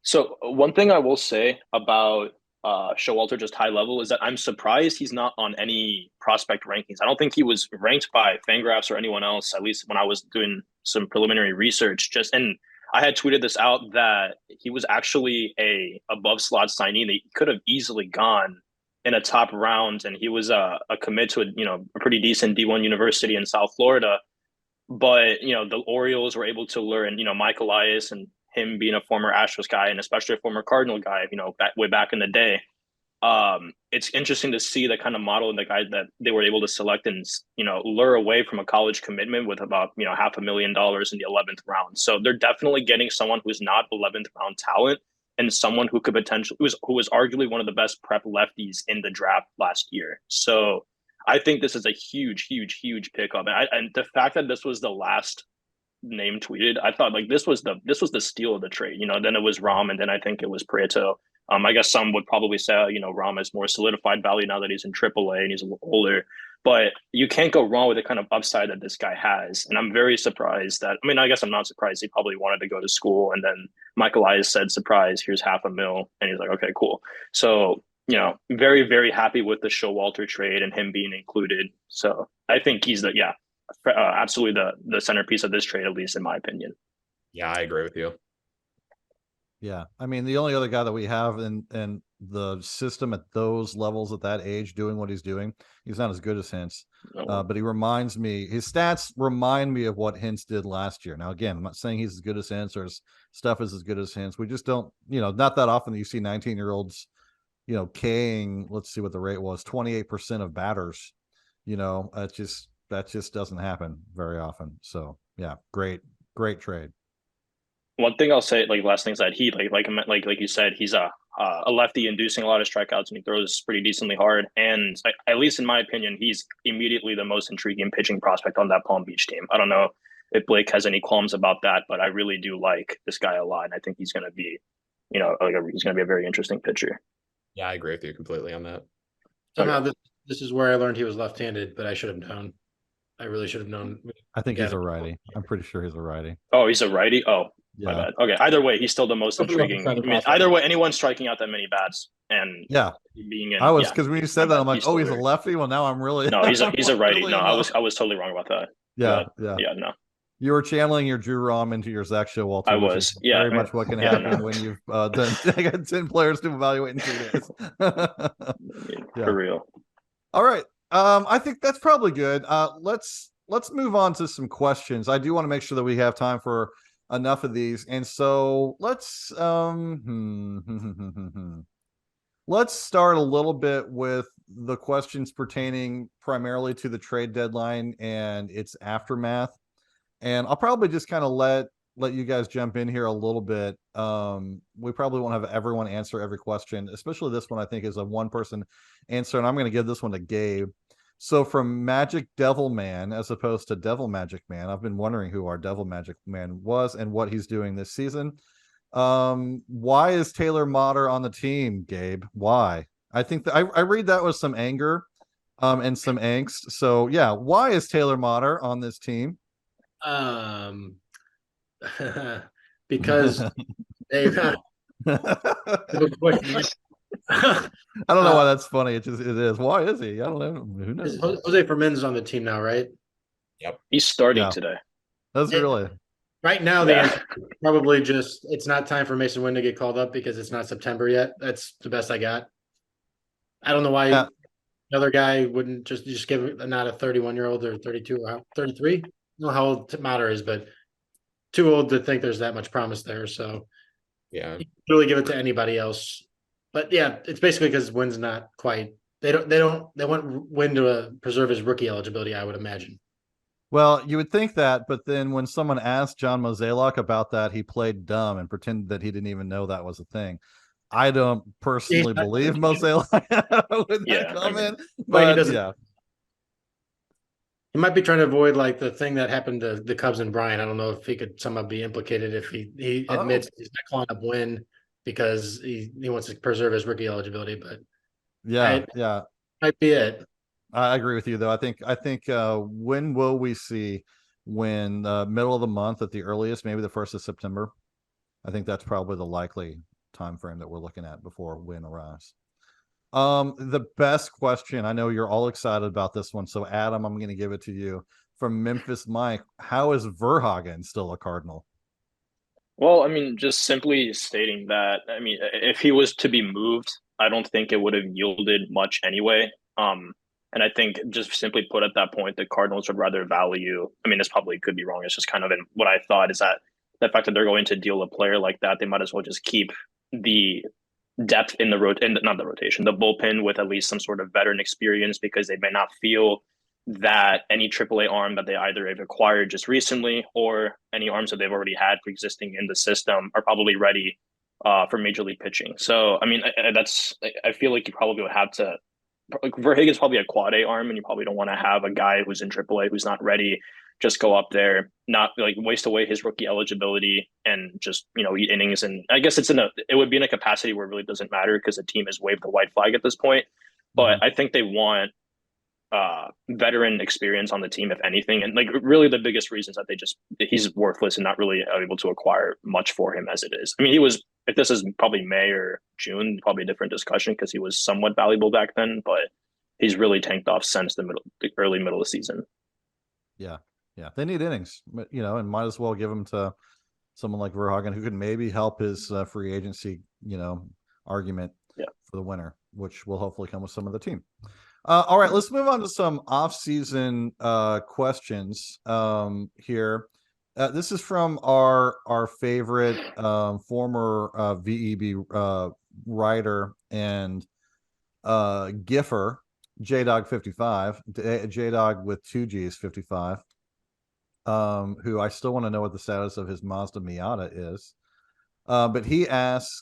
So one thing I will say about Showalter, just high level, is that I'm surprised he's not on any prospect rankings. I don't think he was ranked by Fangraphs or anyone else, at least when I was doing some preliminary research. And I had tweeted this out that he was actually a above slot signee that he could have easily gone in a top round, and he was a commit to a pretty decent D1 university in South Florida. But the Orioles were able to learn, Mike Elias, and him being a former Astros guy and especially a former Cardinal guy, way back in the day. It's interesting to see the kind of model and the guys that they were able to select and lure away from a college commitment with about $500,000 in the 11th round. So they're definitely getting someone who's not 11th round talent and someone who could potentially who was arguably one of the best prep lefties in the draft last year. So I think this is a huge, huge, huge pickup, and the fact that this was the last name tweeted, I thought like this was the steal of the trade. Then it was Rom, and then I think it was Prieto. I guess some would probably say, Rom has more solidified value now that he's in AAA and he's a little older. But you can't go wrong with the kind of upside that this guy has. And I'm very surprised that, I guess I'm not surprised. He probably wanted to go to school. And then Michael Elias said, surprise, here's $500,000. And he's like, okay, cool. So, very, very happy with the Showalter trade and him being included. So I think he's absolutely the centerpiece of this trade, at least in my opinion. Yeah, I agree with you. Yeah, the only other guy that we have in the system at those levels at that age doing what he's doing, he's not as good as Hintz, but he reminds me. His stats remind me of what Hintz did last year. Now, again, I'm not saying he's as good as Hintz or his stuff is as good as Hintz. We just don't, not that often that you see 19-year-olds, K-ing. Let's see what the rate was, 28% of batters. That just doesn't happen very often. So yeah, great trade. One thing I'll say, like last thing is that he like you said, he's a lefty inducing a lot of strikeouts, and he throws pretty decently hard. And at least in my opinion, he's immediately the most intriguing pitching prospect on that Palm Beach team. I don't know if Blake has any qualms about that, but I really do like this guy a lot, and I think he's going to be, he's going to be a very interesting pitcher. Yeah, I agree with you completely on that. Somehow this is where I learned he was left-handed, but I should have known. I really should have known. I think he's a righty. I'm pretty sure he's a righty. Oh, he's a righty? Oh, yeah. My bad. Okay, either way, he's still the most intriguing. Either way, anyone striking out that many bats and being in. Because when you said that, I'm like, he's a lefty. Well, now I'm really. No, he's a righty. No, I was totally wrong about that. Yeah. No. You were channeling your Drew Rom into your Zach Showalter. I was, very much what can happen when you've done. I got 10 players to evaluate in 2 days. For real. All right. I think that's probably good. Let's move on to some questions. I do want to make sure that we have time for enough of these, and so let's start a little bit with the questions pertaining primarily to the trade deadline and its aftermath. And I'll probably just kind of let you guys jump in here a little bit. We probably won't have everyone answer every question, especially this one I think is a one-person answer, and I'm going to give this one to Gabe. So from Magic Devil Man, as opposed to Devil Magic Man, I've been wondering who our Devil Magic Man was and what he's doing this season. Why is Taylor Motter on the team, Gabe? Why? I think that I read that with some anger and some angst. So yeah, why is Taylor Motter on this team? Because they've I don't know why that's funny. It is. Why is he? I don't know. Who knows? Jose Fermin's on the team now, right? Yep. He's starting today. That's really right now. The answer is probably just it's not time for Mason Wynn to get called up because it's not September yet. That's the best I got. I don't know why Yeah. another guy wouldn't just give it not a 31-year-old or 32 or 33. I don't know how old Matter is, but too old to think there's that much promise there. So Yeah. you can really give it to anybody else. But yeah, it's basically because Wynn's not quite. They want Wynn to preserve his rookie eligibility, I would imagine. Well, you would think that, but then when someone asked John Mozeliak about that, he played dumb and pretended that he didn't even know that was a thing. I don't personally believe Mozeliak with that comment, but doesn't. yeah. He might be trying to avoid like the thing that happened to the Cubs and Bryant. I don't know if he could somehow be implicated if he admits he's not calling up Wynn because he wants to preserve his rookie eligibility. But Yeah, yeah. Might be it. I agree with you though. I think when will we see when middle of the month at the earliest, maybe the 1st of September? I think that's probably the likely time frame that we're looking at before Wynn arrives. The best question, I know you're all excited about this one, so Adam, I'm going to give it to you. From Memphis Mike, how is Verhagen still a Cardinal? Well, I mean, just simply stating that, I mean, if he was to be moved, I don't think it would have yielded much anyway. And I think just simply put at that point, the Cardinals would rather value. I mean, this probably could be wrong. It's just kind of what I thought is that the fact that they're going to deal a player like that, they might as well just keep the depth in not the rotation, the bullpen with at least some sort of veteran experience because they may not feel that any AAA arm that they either have acquired just recently or any arms that they've already had pre-existing in the system are probably ready for major league pitching. So, I mean, I feel like you probably would have to. Like Verhagen's probably a quad A arm, and you probably don't want to have a guy who's in AAA who's not ready. Just go up there, not like waste away his rookie eligibility, and just eat innings. And I guess it would be in a capacity where it really doesn't matter because the team has waved the white flag at this point. But I think they want veteran experience on the team, if anything. And like really the biggest reasons that he's worthless and not really able to acquire much for him as it is. I mean, if this is probably May or June, probably a different discussion because he was somewhat valuable back then, but he's really tanked off since the early middle of the season. Yeah. Yeah. They need innings, but and might as well give them to someone like Verhagen who could maybe help his free agency, argument for the winter, which will hopefully come with some of the team. All right, let's move on to some off-season questions here. This is from our favorite former VEB writer and giffer, JDog55, JDog with 2 G's 55, who I still want to know what the status of his Mazda Miata is. But he asks,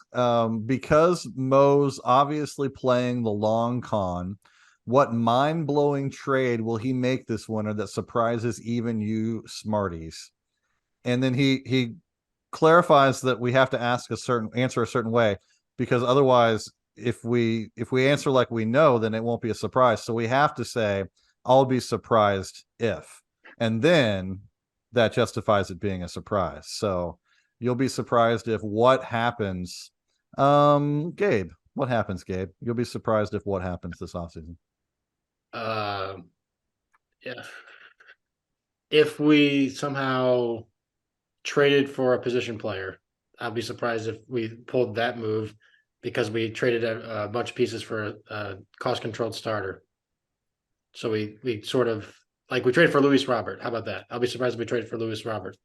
because Mo's obviously playing the long con, what mind-blowing trade will he make this winter that surprises even you smarties? And then he clarifies that we have to answer a certain way, because otherwise, if we answer like we know, then it won't be a surprise. So we have to say, I'll be surprised if, and then that justifies it being a surprise. So you'll be surprised if what happens. Gabe, what happens, Gabe? You'll be surprised if what happens this offseason. Yeah. If we somehow traded for a position player, I'll be surprised if we pulled that move because we traded a bunch of pieces for a cost-controlled starter. So we sort of like we traded for Luis Robert. How about that? I'll be surprised if we traded for Luis Robert.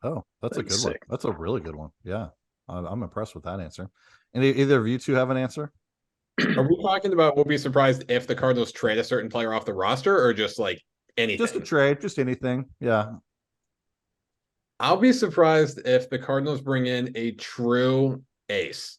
Oh, that's a good one. That's a really good one. Yeah, I'm impressed with that answer. And either of you two have an answer? Are we talking about we'll be surprised if the Cardinals trade a certain player off the roster or just like anything? Just a trade, just anything. Yeah. I'll be surprised if the Cardinals bring in a true ace.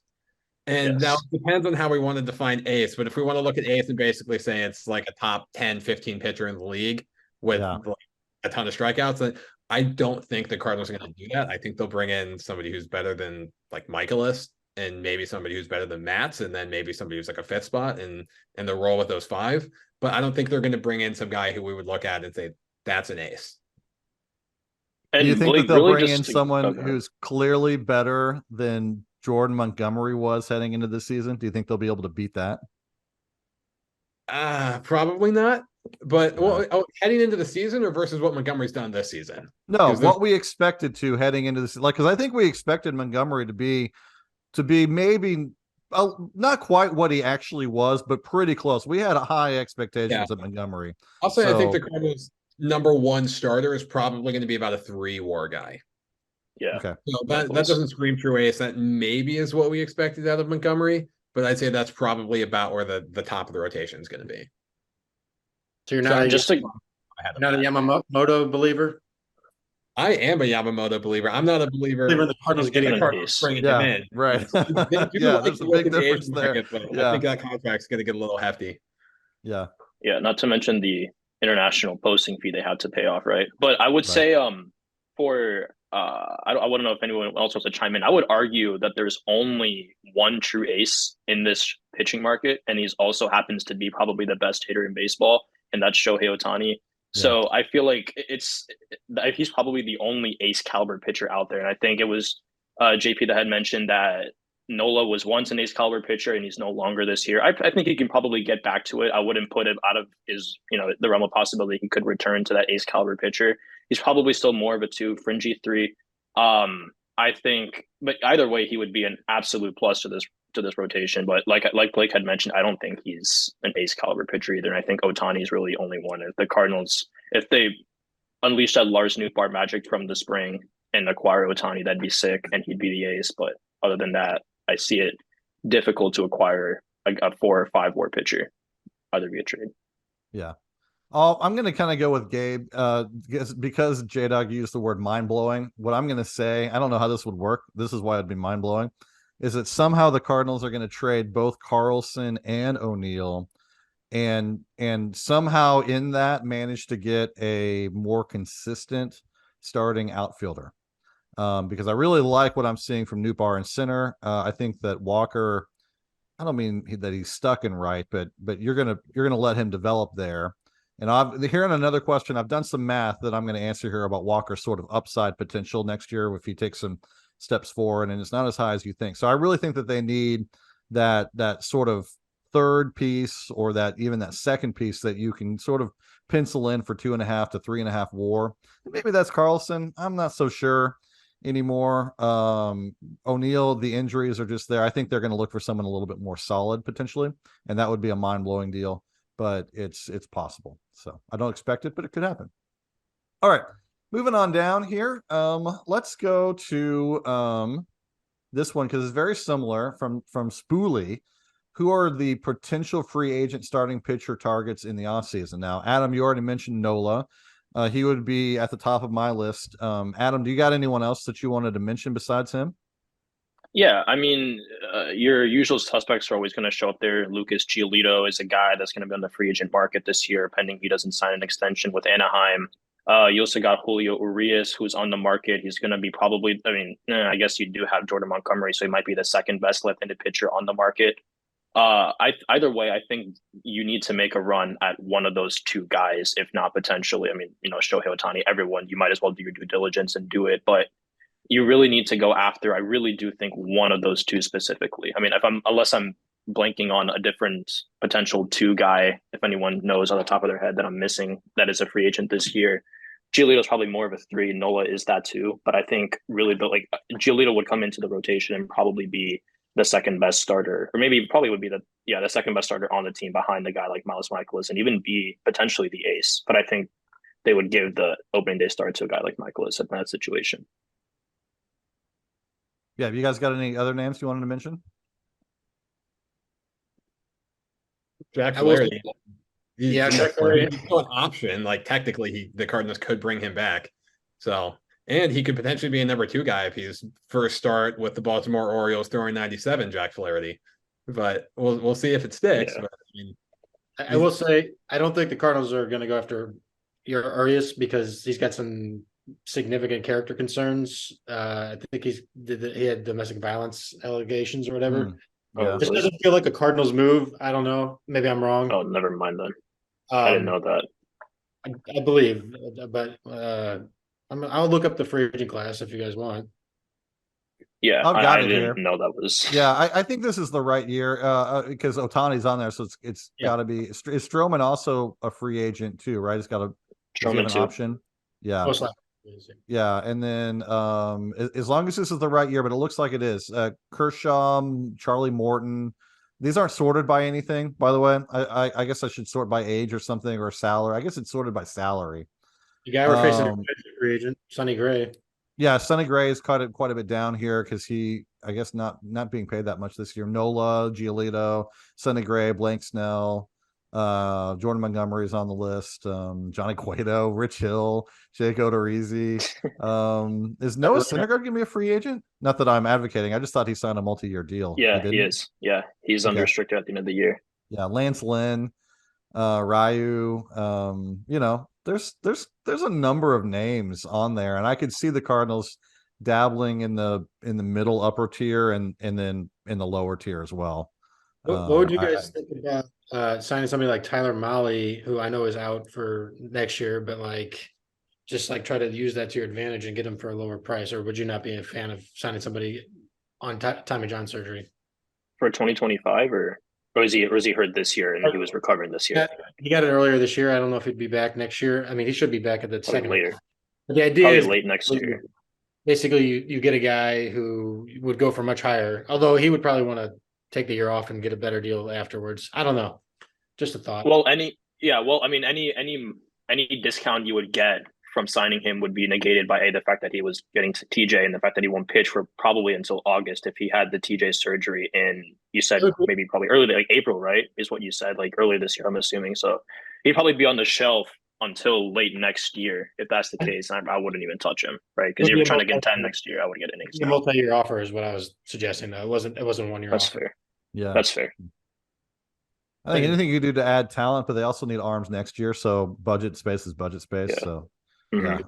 And now it depends on how we want to define ace. But if we want to look at ace and basically say it's like a top 10, 15 pitcher in the league with like a ton of strikeouts, then I don't think the Cardinals are going to do that. I think they'll bring in somebody who's better than like Michaelis and maybe somebody who's better than Matz and then maybe somebody who's like a fifth spot and they'll roll with those 5. But I don't think they're going to bring in some guy who we would look at and say, that's an ace. And do you think that they'll bring in someone who's clearly better than Jordan Montgomery was heading into this season? Do you think they'll be able to beat that? Probably not. But heading into the season or versus what Montgomery's done this season? No, what we expected to heading into this, like, because I think we expected Montgomery to be maybe not quite what he actually was, but pretty close. We had high expectations of Montgomery. I'll say I think the Cardinals' #1 starter is probably going to be about a 3-WAR guy. Yeah. Okay. So that doesn't scream true ace. That maybe is what we expected out of Montgomery, but I'd say that's probably about where the top of the rotation is going to be. So you're not just a Yamamoto believer? I am a Yamamoto believer. I'm not a believer in the Cardinals getting an Cardinals ace. bringing him in. Right. They do Yeah, like there's a to look big at the difference age there. market, but Yeah. I think that contract's going to get a little hefty. Yeah. Yeah, not to mention the international posting fee they had to pay off, right? But I would Right. say for I wouldn't know if anyone else wants to chime in. I would argue that there's only one true ace in this pitching market, and he's also happens to be probably the best hitter in baseball, and that's Shohei Ohtani. So I feel like he's probably the only ace caliber pitcher out there. And I think it was JP that had mentioned that Nola was once an ace caliber pitcher and he's no longer this year. I think he can probably get back to it. I wouldn't put it out of his, the realm of possibility he could return to that ace caliber pitcher. He's probably still more of a 2, fringy 3. I think, but either way, he would be an absolute plus to this rotation. But like Blake had mentioned, I don't think he's an ace caliber pitcher either. And I think Ohtani is really only one. If the Cardinals, if they unleash that Lars Nootbaar magic from the spring and acquire Ohtani, that'd be sick, and he'd be the ace. But other than that, I see it difficult to acquire a 4 or 5 WAR pitcher, either via trade. Yeah. I'm going to kind of go with Gabe because J-Dog used the word mind-blowing. What I'm going to say, I don't know how this would work. This is why it'd be mind-blowing, is that somehow the Cardinals are going to trade both Carlson and O'Neill and somehow in that manage to get a more consistent starting outfielder. Because I really like what I'm seeing from Nootbaar in center. I think that Walker, I don't mean that he's stuck in right, but you're gonna let him develop there. And here on another question, I've done some math that I'm going to answer here about Walker's sort of upside potential next year if he takes some steps forward, and it's not as high as you think. So I really think that they need that sort of third piece or that second piece that you can sort of pencil in for 2.5 to 3.5 WAR. And maybe that's Carlson. I'm not so sure anymore. O'Neill, the injuries are just there. I think they're going to look for someone a little bit more solid potentially, and that would be a mind-blowing deal, but it's possible. So I don't expect it, but it could happen. All right, moving on down here. Let's go to this one because it's very similar from Spoolie. Who are the potential free agent starting pitcher targets in the offseason? Now, Adam, you already mentioned Nola. He would be at the top of my list. Adam, do you got anyone else that you wanted to mention besides him? Yeah, I mean, your usual suspects are always going to show up there. Lucas Giolito is a guy that's going to be on the free agent market this year, pending he doesn't sign an extension with Anaheim. You also got Julio Urias, who's on the market. He's going to be probably, I guess you do have Jordan Montgomery, so he might be the second best left-handed pitcher on the market. Either way, I think you need to make a run at one of those two guys, if not potentially. Shohei Ohtani, everyone, you might as well do your due diligence and do it. But you really need to go after, I really do think, one of those two specifically. Unless I'm blanking on a different potential 2 guy, if anyone knows on the top of their head that I'm missing, that is a free agent this year. Giolito is probably more of a 3. Nola is that too. But I think really, Giolito would come into the rotation and probably be the second best starter, or maybe probably would be the second best starter on the team behind the guy like Miles Michaelis, and even be potentially the ace. But I think they would give the opening day start to a guy like Michaelis in that situation. Yeah, have you guys got any other names you wanted to mention? Jack Flaherty. Jack Flaherty. He's still an option. Like technically, the Cardinals could bring him back. So, and he could potentially be a number 2 guy if he's first start with the Baltimore Orioles throwing 97. Jack Flaherty, but we'll see if it sticks. Yeah. But, I will say I don't think the Cardinals are going to go after Urias because he's got some significant character concerns. I think he had domestic violence allegations or whatever. Yeah. This doesn't feel like a Cardinals move. I don't know. Maybe I'm wrong. Oh, never mind then. I didn't know that. I believe, but I'll look up the free agent class if you guys want. Yeah, I didn't know that was. Yeah, I think this is the right year because Ohtani's on there, so it's got to be. Is Stroman also a free agent too? Right? It's got an option. Yeah. Yeah, and then as long as this is the right year, but it looks like it is. Kershaw, Charlie Morton. These aren't sorted by anything, by the way. I guess I should sort by age or something or salary. I guess it's sorted by salary. The guy we're facing Um, a free agent, Sonny Gray. Yeah, Sonny Gray is quite a bit down here because he, I guess, not being paid that much this year. Nola, Giolito, Sonny Gray, Blank Snell, Jordan Montgomery is on the list. Johnny Cueto, Rich Hill, Jake Odorizzi. Is Noah Syndergaard gonna be a free agent? Not that I'm advocating. I just thought he signed a multi-year deal. Yeah, he is. Yeah, he's unrestricted at the end of the year. Yeah, Lance Lynn, Ryu. There's a number of names on there, and I could see the Cardinals dabbling in the middle upper tier and then in the lower tier as well. What would you guys think about signing somebody like Tyler Mahle, who I know is out for next year, but just try to use that to your advantage and get him for a lower price? Or would you not be a fan of signing somebody on Tommy John surgery for 2025, or was he hurt this year and he was recovering this year? He got it earlier this year. I don't know if he'd be back next year. I mean, he should be back at the second later. But the idea Probably is late next year. Basically, you get a guy who would go for much higher, although he would probably want to take the year off and get a better deal afterwards. I don't know. Just a thought. Well, any discount you would get from signing him would be negated by the fact that he was getting to TJ and the fact that he won't pitch for probably until August if he had the TJ surgery in, you said probably early, like April, right? Is what you said, like earlier this year, I'm assuming. So he'd probably be on the shelf until late next year if that's the case. And I wouldn't even touch him, right? Because you're trying to get 10 next year. I would get innings. A multi-year offer is what I was suggesting. Though. It wasn't 1 year. That's offer. fair. Yeah, that's fair. I think anything you do to add talent, but they also need arms next year. So budget space is budget space. Yeah. So yeah.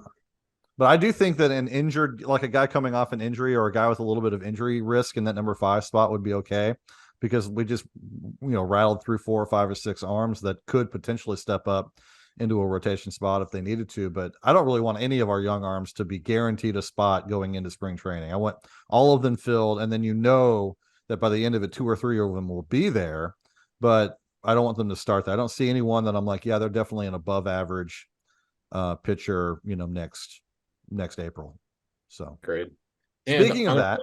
But I do think that an injured, like a guy coming off an injury or a guy with a little bit of injury risk in that number 5 spot would be okay, because we just, rattled through 4 or 5 or 6 arms that could potentially step up into a rotation spot if they needed to. But I don't really want any of our young arms to be guaranteed a spot going into spring training. I want all of them filled. And then that by the end of it, 2 or 3 of them will be there, but I don't want them to start that. I don't see anyone that I'm like, yeah, they're definitely an above average pitcher, next April. So great. Speaking of that,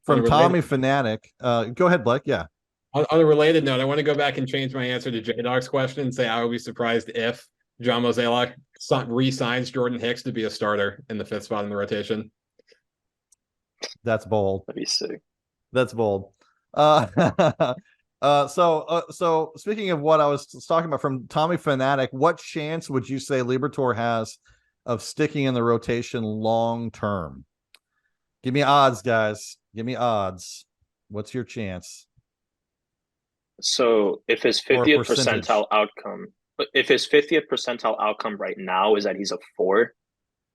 from Tommy Fanatic, go ahead, Blake. Yeah. On a related note, I want to go back and change my answer to J-Dog's question and say I would be surprised if John Mozeliak re-signs Jordan Hicks to be a starter in the 5th spot in the rotation. That's bold. That'd be sick. That's bold. So speaking of what I was talking about from Tommy Fanatic, what chance would you say Liberatore has of sticking in the rotation long term? Give me odds, guys. Give me odds. What's your chance? So if his 50th percentile outcome right now is that he's a 4,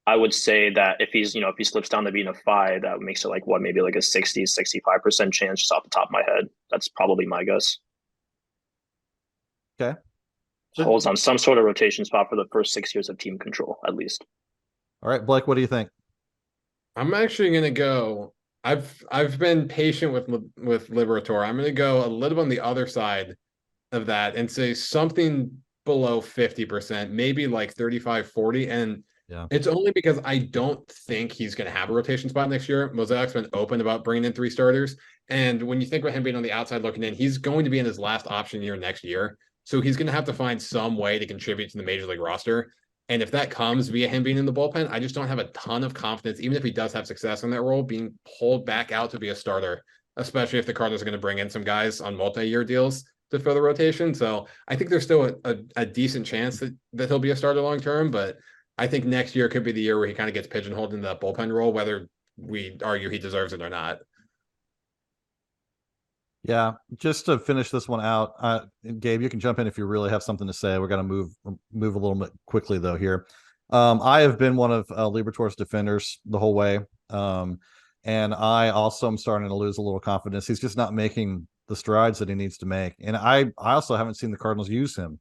I would say that if he slips down to being a 5, that makes it maybe a 60-65% chance just off the top of my head. That's probably my guess. Okay. Holds on some sort of rotation spot for the first 6 years of team control, at least. All right, Blake, what do you think? I'm actually going to go. I've been patient with Liberatore. I'm going to go a little on the other side of that and say something below 50%, maybe 35-40. And it's only because I don't think he's going to have a rotation spot next year. Mozeliak's been open about bringing in 3 starters. And when you think about him being on the outside looking in, he's going to be in his last option year next year. So he's going to have to find some way to contribute to the major league roster. And if that comes via him being in the bullpen, I just don't have a ton of confidence, even if he does have success in that role, being pulled back out to be a starter, especially if the Cardinals are going to bring in some guys on multi-year deals to fill the rotation. So I think there's still a decent chance that he'll be a starter long-term, but I think next year could be the year where he kind of gets pigeonholed into that bullpen role, whether we argue he deserves it or not. Yeah, just to finish this one out, Gabe, you can jump in if you really have something to say. We're going to move a little bit quickly though here. I have been one of Liberatore's defenders the whole way, and I also am starting to lose a little confidence. He's just not making the strides that he needs to make, and I also haven't seen the Cardinals use him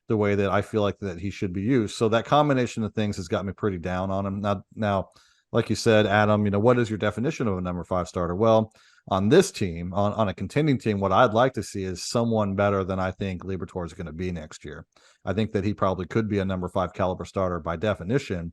the way that I feel like that he should be used. So that combination of things has got me pretty down on him. Now, like you said, Adam, what is your definition of a number 5 starter? Well, on this team, on a contending team, what I'd like to see is someone better than I think Liberatore is going to be next year. I think that he probably could be a number 5 caliber starter by definition.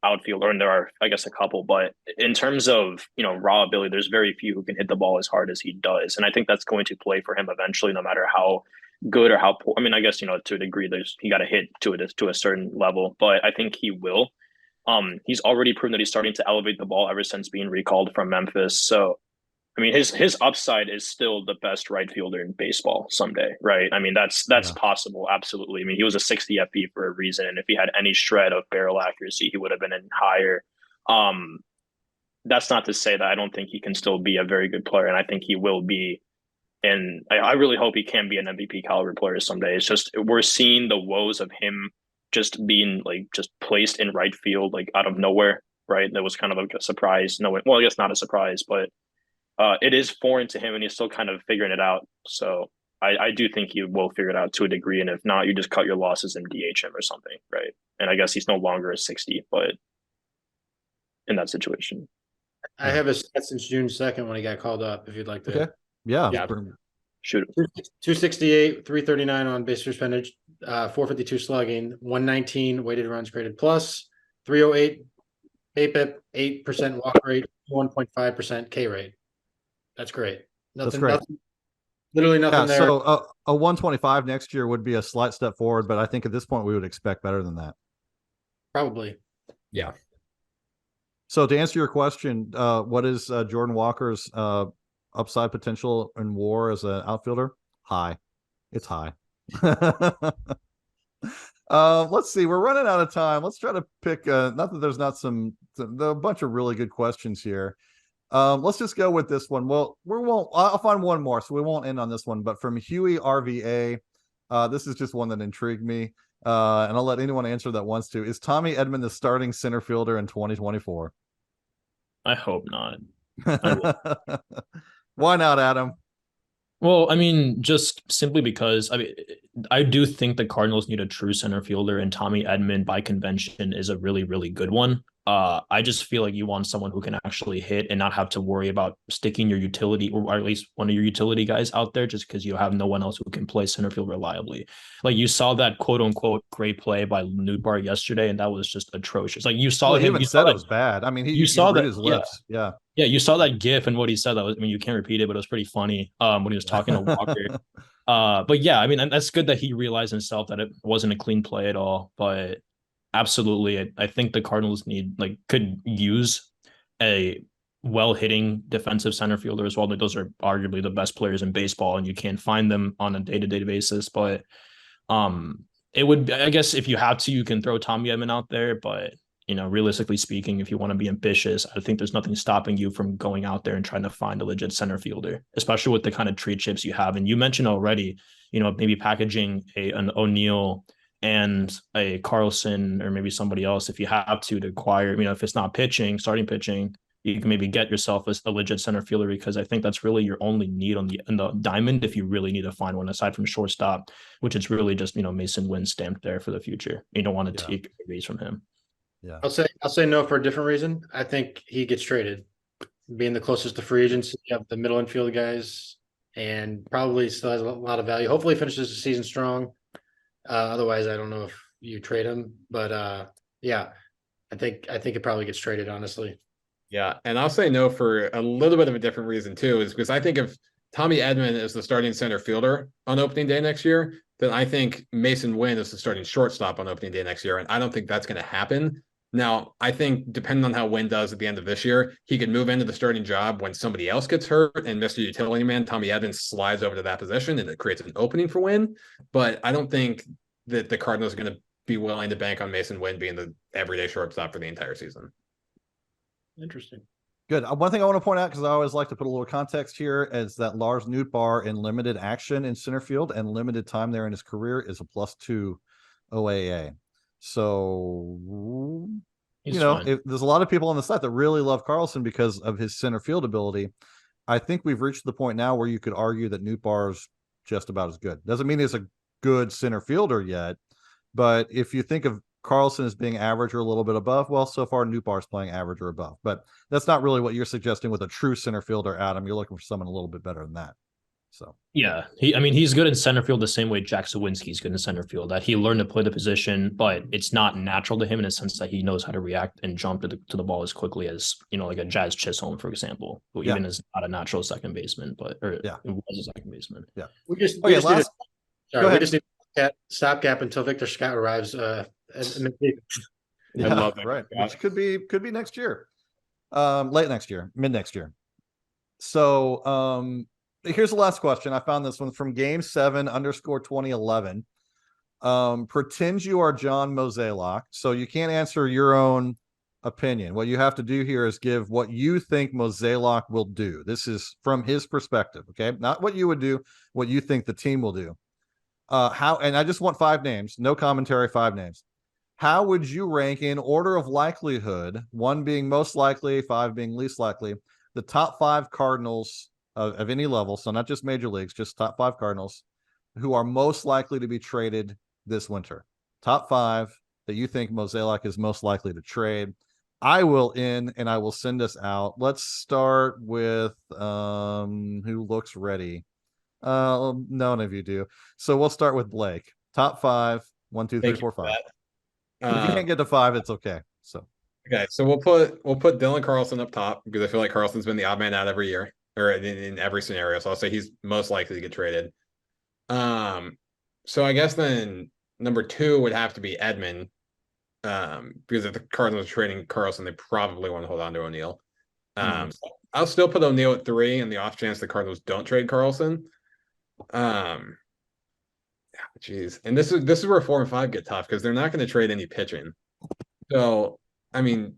outfielder, and there are, I guess, a couple, but in terms of, raw ability, there's very few who can hit the ball as hard as he does. And I think that's going to play for him eventually, no matter how good or how poor. I mean, I guess, to a degree, he got to hit to a certain level, but I think he will. He's already proven that he's starting to elevate the ball ever since being recalled from Memphis. So, I mean, his upside is still the best right fielder in baseball someday, right? I mean, that's possible, absolutely. I mean, he was a 60 FP for a reason, and if he had any shred of barrel accuracy, he would have been in higher. That's not to say that I don't think he can still be a very good player, and I think he will be. And I really hope he can be an MVP caliber player someday. It's just we're seeing the woes of him just being just placed in right field out of nowhere, right? That was kind of a surprise. No, well, I guess not a surprise, but it is foreign to him, and he's still kind of figuring it out. So I do think he will figure it out to a degree, and if not, you just cut your losses and DH him or something, right? And I guess he's no longer a 60, but in that situation. I have a stat since June 2nd when he got called up, if you'd like to. Okay. Yeah. Shoot. 268, 339 on base percentage, 452 slugging, 119 weighted runs created plus, 308 APIP, 8% walk rate, 1.5% K rate. That's great. That's great. Literally nothing there. So a 125 next year would be a slight step forward, but I think at this point we would expect better than that. Probably. Yeah. So to answer your question, what is Jordan Walker's upside potential in WAR as an outfielder? High. It's high. Let's see. We're running out of time. Let's try to pick. Not that there's not a bunch of really good questions here. Let's just go with this one. Well, I'll find one more, so we won't end on this one. But from Huey RVA, this is just one that intrigued me, and I'll let anyone answer that wants to. Is Tommy Edman the starting center fielder in 2024? I hope not. Why not, Adam? Well, I mean, just simply because I do think the Cardinals need a true center fielder, and Tommy Edman, by convention, is a really, really good one. I just feel like you want someone who can actually hit and not have to worry about sticking your utility, or at least one of your utility guys out there, just because you have no one else who can play center field reliably. Like you saw that quote unquote great play by Nootbaar yesterday, and that was just atrocious. Like you saw him. He said it was bad. I mean, you saw that his lips. Yeah. Yeah, you saw that GIF and what he said. That was, I mean, you can't repeat it, but it was pretty funny when he was talking to Walker. But yeah, I mean, and that's good that he realized himself that it wasn't a clean play at all. But absolutely, I think the Cardinals could use a well-hitting defensive center fielder as well. Those are arguably the best players in baseball, and you can't find them on a day-to-day basis. But it would, I guess, if you have to, you can throw Tommy Edman out there, but realistically speaking, if you want to be ambitious, I think there's nothing stopping you from going out there and trying to find a legit center fielder, especially with the kind of trade chips you have. And you mentioned already, maybe packaging an O'Neill and a Carlson or maybe somebody else if you have to acquire, if it's not starting pitching, you can maybe get yourself a legit center fielder, because I think that's really your only need in the diamond if you really need to find one aside from shortstop, which is really just, Mason Wynn stamped there for the future. You don't want to take a base from him. Yeah, I'll say no for a different reason. I think he gets traded, being the closest to free agency. You have the middle infield guys, and probably still has a lot of value. Hopefully, finishes the season strong. Otherwise, I don't know if you trade him, but yeah, I think it probably gets traded. Honestly, yeah, and I'll say no for a little bit of a different reason too, is because I think if Tommy Edman is the starting center fielder on opening day next year, then I think Mason Wynn is the starting shortstop on opening day next year, and I don't think that's going to happen. Now, I think depending on how Wynn does at the end of this year, he could move into the starting job when somebody else gets hurt, and Mr. Utility Man, Tommy Edman, slides over to that position, and it creates an opening for Wynn. But I don't think that the Cardinals are going to be willing to bank on Mason Wynn being the everyday shortstop for the entire season. Interesting. Good. One thing I want to point out, because I always like to put a little context here, is that Lars Nootbaar in limited action in center field and limited time there in his career is a +2 OAA. So, there's a lot of people on the site that really love Carlson because of his center field ability. I think we've reached the point now where you could argue that Nootbaar's just about as good. Doesn't mean he's a good center fielder yet, but if you think of Carlson as being average or a little bit above, well, so far Nootbaar's playing average or above. But that's not really what you're suggesting with a true center fielder, Adam. You're looking for someone a little bit better than that. So Yeah, he's good in center field the same way Jack Sawinski's good in center field. That he learned to play the position, but it's not natural to him in a sense that he knows how to react and jump to the ball as quickly as like a Jazz Chisholm, for example, who even is not a natural second baseman, but it was a second baseman. Yeah, we just okay. need Last, sorry, we just need a stopgap until Victor Scott arrives. I yeah, love that. right. Which could be next year, late next year, mid next year. So here's the last question. I found this one from Game7_2011. Pretend you are John Mozeliak. So you can't answer your own opinion. What you have to do here is give what you think Mozeliak will do. This is from his perspective, okay? Not what you would do, what you think the team will do. And I just want 5 names, no commentary, 5 names. How would you rank in order of likelihood, 1 being most likely, 5 being least likely, the top 5 Cardinals of any level, so not just major leagues, just top 5 Cardinals who are most likely to be traded this winter? Top 5 that you think Mozeliak is most likely to trade. I will and I will send us out. Let's start with who looks ready. None of you do. So we'll start with Blake. Top 5, 1, 2, 3, 4, 5. If you can't get to 5, it's okay. So okay, so we'll put Dylan Carlson up top because I feel like Carlson's been the odd man out every year or in every scenario. So I'll say he's most likely to get traded. So I guess then number 2 would have to be Edman. Because if the Cardinals are trading Carlson, they probably want to hold on to O'Neill. So I'll still put O'Neill at 3 in the off chance the Cardinals don't trade Carlson. Geez, and this is where 4 and 5 get tough because they're not going to trade any pitching. So I mean,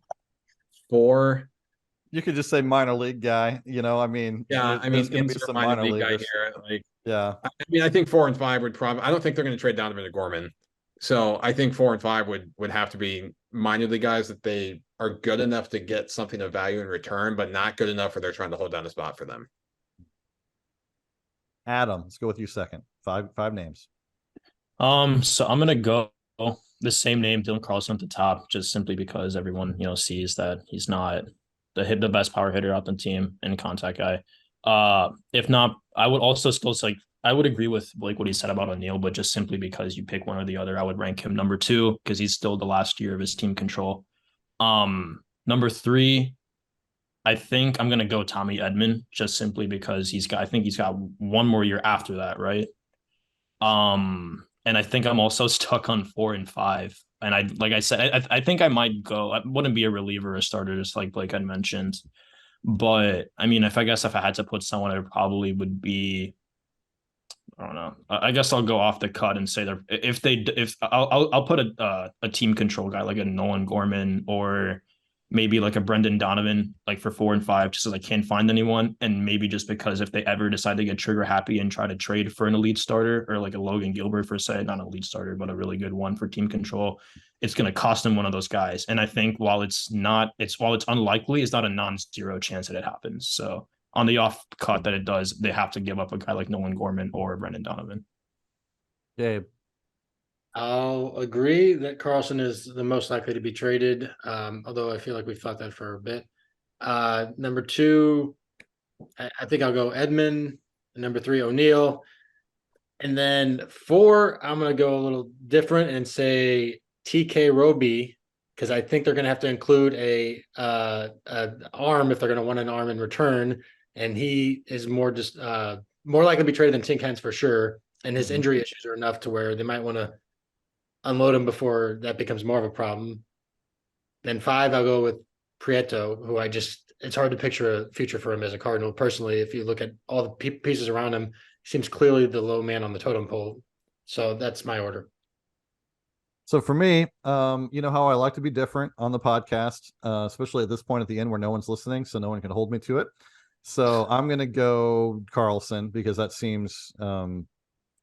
4. You could just say minor league guy. Yeah, I mean, in some minor league guy here. Like, yeah, I mean, I think 4 and 5 would probably. I don't think they're going to trade Donovan to Gorman. So I think 4 and 5 would have to be minor league guys that they are good enough to get something of value in return, but not good enough where they're trying to hold down a spot for them. Adam, let's go with you second. 5 names. So I'm gonna go the same name, Dylan Carlson at the top, just simply because everyone sees that he's not the best power hitter out the team and contact guy. If not, I would also still say I would agree with like what he said about O'Neill, but just simply because you pick one or the other, I would rank him number 2 because he's still the last year of his team control. Number 3, I think I'm gonna go Tommy Edman just simply because I think he's got 1 more year after that, right? And I think I'm also stuck on 4 and 5. And I think I might go. I wouldn't be a reliever or starter, just like Blake had mentioned. But I mean, if I had to put someone, it probably would be. I don't know. I guess I'll go off the cut and say that I'll put a team control guy like a Nolan Gorman or maybe like a Brendan Donovan, like for 4 and 5, just because I can't find anyone. And maybe just because if they ever decide to get trigger happy and try to trade for an elite starter or like a Logan Gilbert for say, not an elite starter, but a really good one for team control, it's going to cost them one of those guys. And I think while it's unlikely, it's not a non-zero chance that it happens. So on the off cut that it does, they have to give up a guy like Nolan Gorman or Brendan Donovan. Gabe. I'll agree that Carlson is the most likely to be traded, although I feel like we've thought that for a bit. Number 2, I think I'll go Edman. Number 3, O'Neill. And then 4, I'm going to go a little different and say TK Roby, because I think they're going to have to include a arm if they're going to want an arm in return. And he is more likely to be traded than Tink Hens for sure. And his injury issues are enough to where they might want to unload him before that becomes more of a problem. Then 5, I'll go with Prieto, who it's hard to picture a future for him as a Cardinal. Personally, if you look at all the pieces around him, he seems clearly the low man on the totem pole. So that's my order. So for me, you know how I like to be different on the podcast, especially at this point at the end where no one's listening, so no one can hold me to it. So I'm going to go Carlson because that seems,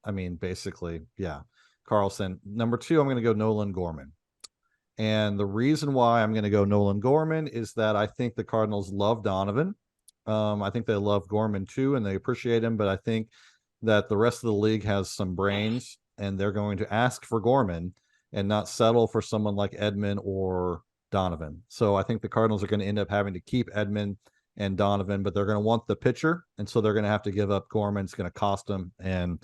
basically, yeah. Carlson. Number 2, I'm going to go Nolan Gorman. And the reason why I'm going to go Nolan Gorman is that I think the Cardinals love Donovan. I think they love Gorman too, and they appreciate him. But I think that the rest of the league has some brains, and they're going to ask for Gorman and not settle for someone like Edman or Donovan. So I think the Cardinals are going to end up having to keep Edman and Donovan, but they're going to want the pitcher, and so they're going to have to give up Gorman. It's going to cost them, and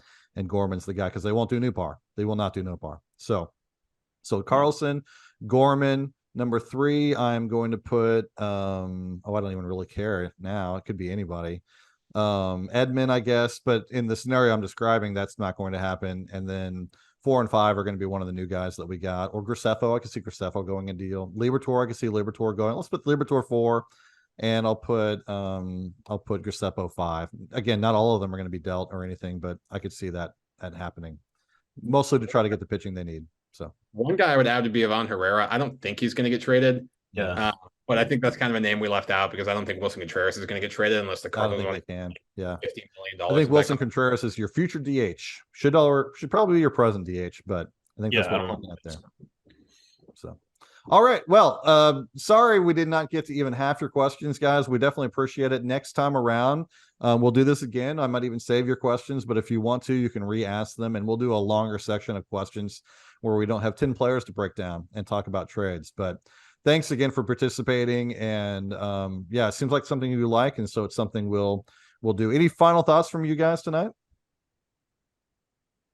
Gorman's the guy because they won't do Newpar. They will not do Newpar. So Carlson, Gorman. Number 3, I'm going to put I don't even really care now. It could be anybody. Edmund, I guess, but in the scenario I'm describing, that's not going to happen. And then 4 and 5 are going to be one of the new guys that we got. Or Graceffo, I can see Graceffo going a deal. Libertor, I can see Libertor going. Let's put Libertor 4, and I'll put Graceffo 5. Again, not all of them are going to be dealt or anything, but I could see that happening. Mostly to try to get the pitching they need. So one guy I would add would be Ivan Herrera. I don't think he's going to get traded. Yeah. But I think that's kind of a name we left out because I don't think Wilson Contreras is going to get traded unless the Cardinals want they can. Yeah. $15 million. I think Wilson Contreras is your future DH. Should probably be your present DH, but I think that's what we're looking at there. So, all right. Well, sorry we did not get to even half your questions, guys. We definitely appreciate it. Next time around, we'll do this again. I might even save your questions, but if you want to, you can re-ask them, and we'll do a longer section of questions where we don't have 10 players to break down and talk about trades. But thanks again for participating. And it seems like something you like, and so it's something we'll do. Any final thoughts from you guys tonight?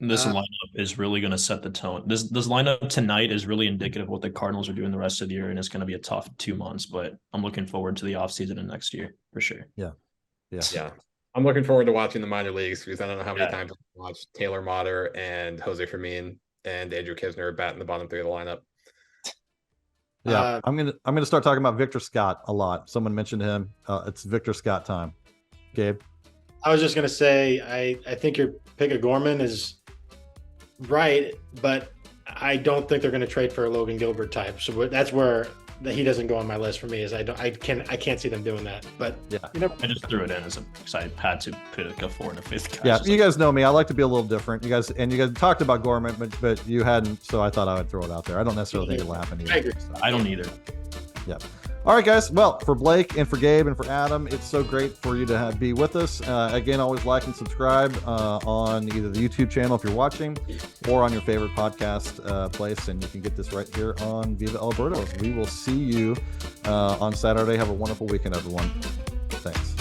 This lineup is really going to set the tone. This lineup tonight is really indicative of what the Cardinals are doing the rest of the year, and it's going to be a tough 2 months, but I'm looking forward to the offseason and next year for sure. Yeah. I'm looking forward to watching the minor leagues because I don't know how many times I've watched Taylor Motter and Jose Fermin and Andrew Kisner bat in the bottom 3 of the lineup. Yeah, I'm gonna start talking about Victor Scott a lot. Someone mentioned him. It's Victor Scott time. Gabe, I was just gonna say I think your pick of Gorman is right, but I don't think they're gonna trade for a Logan Gilbert type. So that's where he doesn't go on my list for me. Is I can't see them doing that. But yeah, I just threw it in because I had to pick a 4 and a 5th guy. Yeah, you guys know me. I like to be a little different. You guys talked about Gorman, but you hadn't, so I thought I would throw it out there. I don't necessarily think it'll happen either. I agree. I don't either. Yeah. All right, guys. Well, for Blake and for Gabe and for Adam, it's so great for you to be with us. Again, always like and subscribe on either the YouTube channel if you're watching or on your favorite podcast place. And you can get this right here on Viva El Birdos. We will see you on Saturday. Have a wonderful weekend, everyone. Thanks.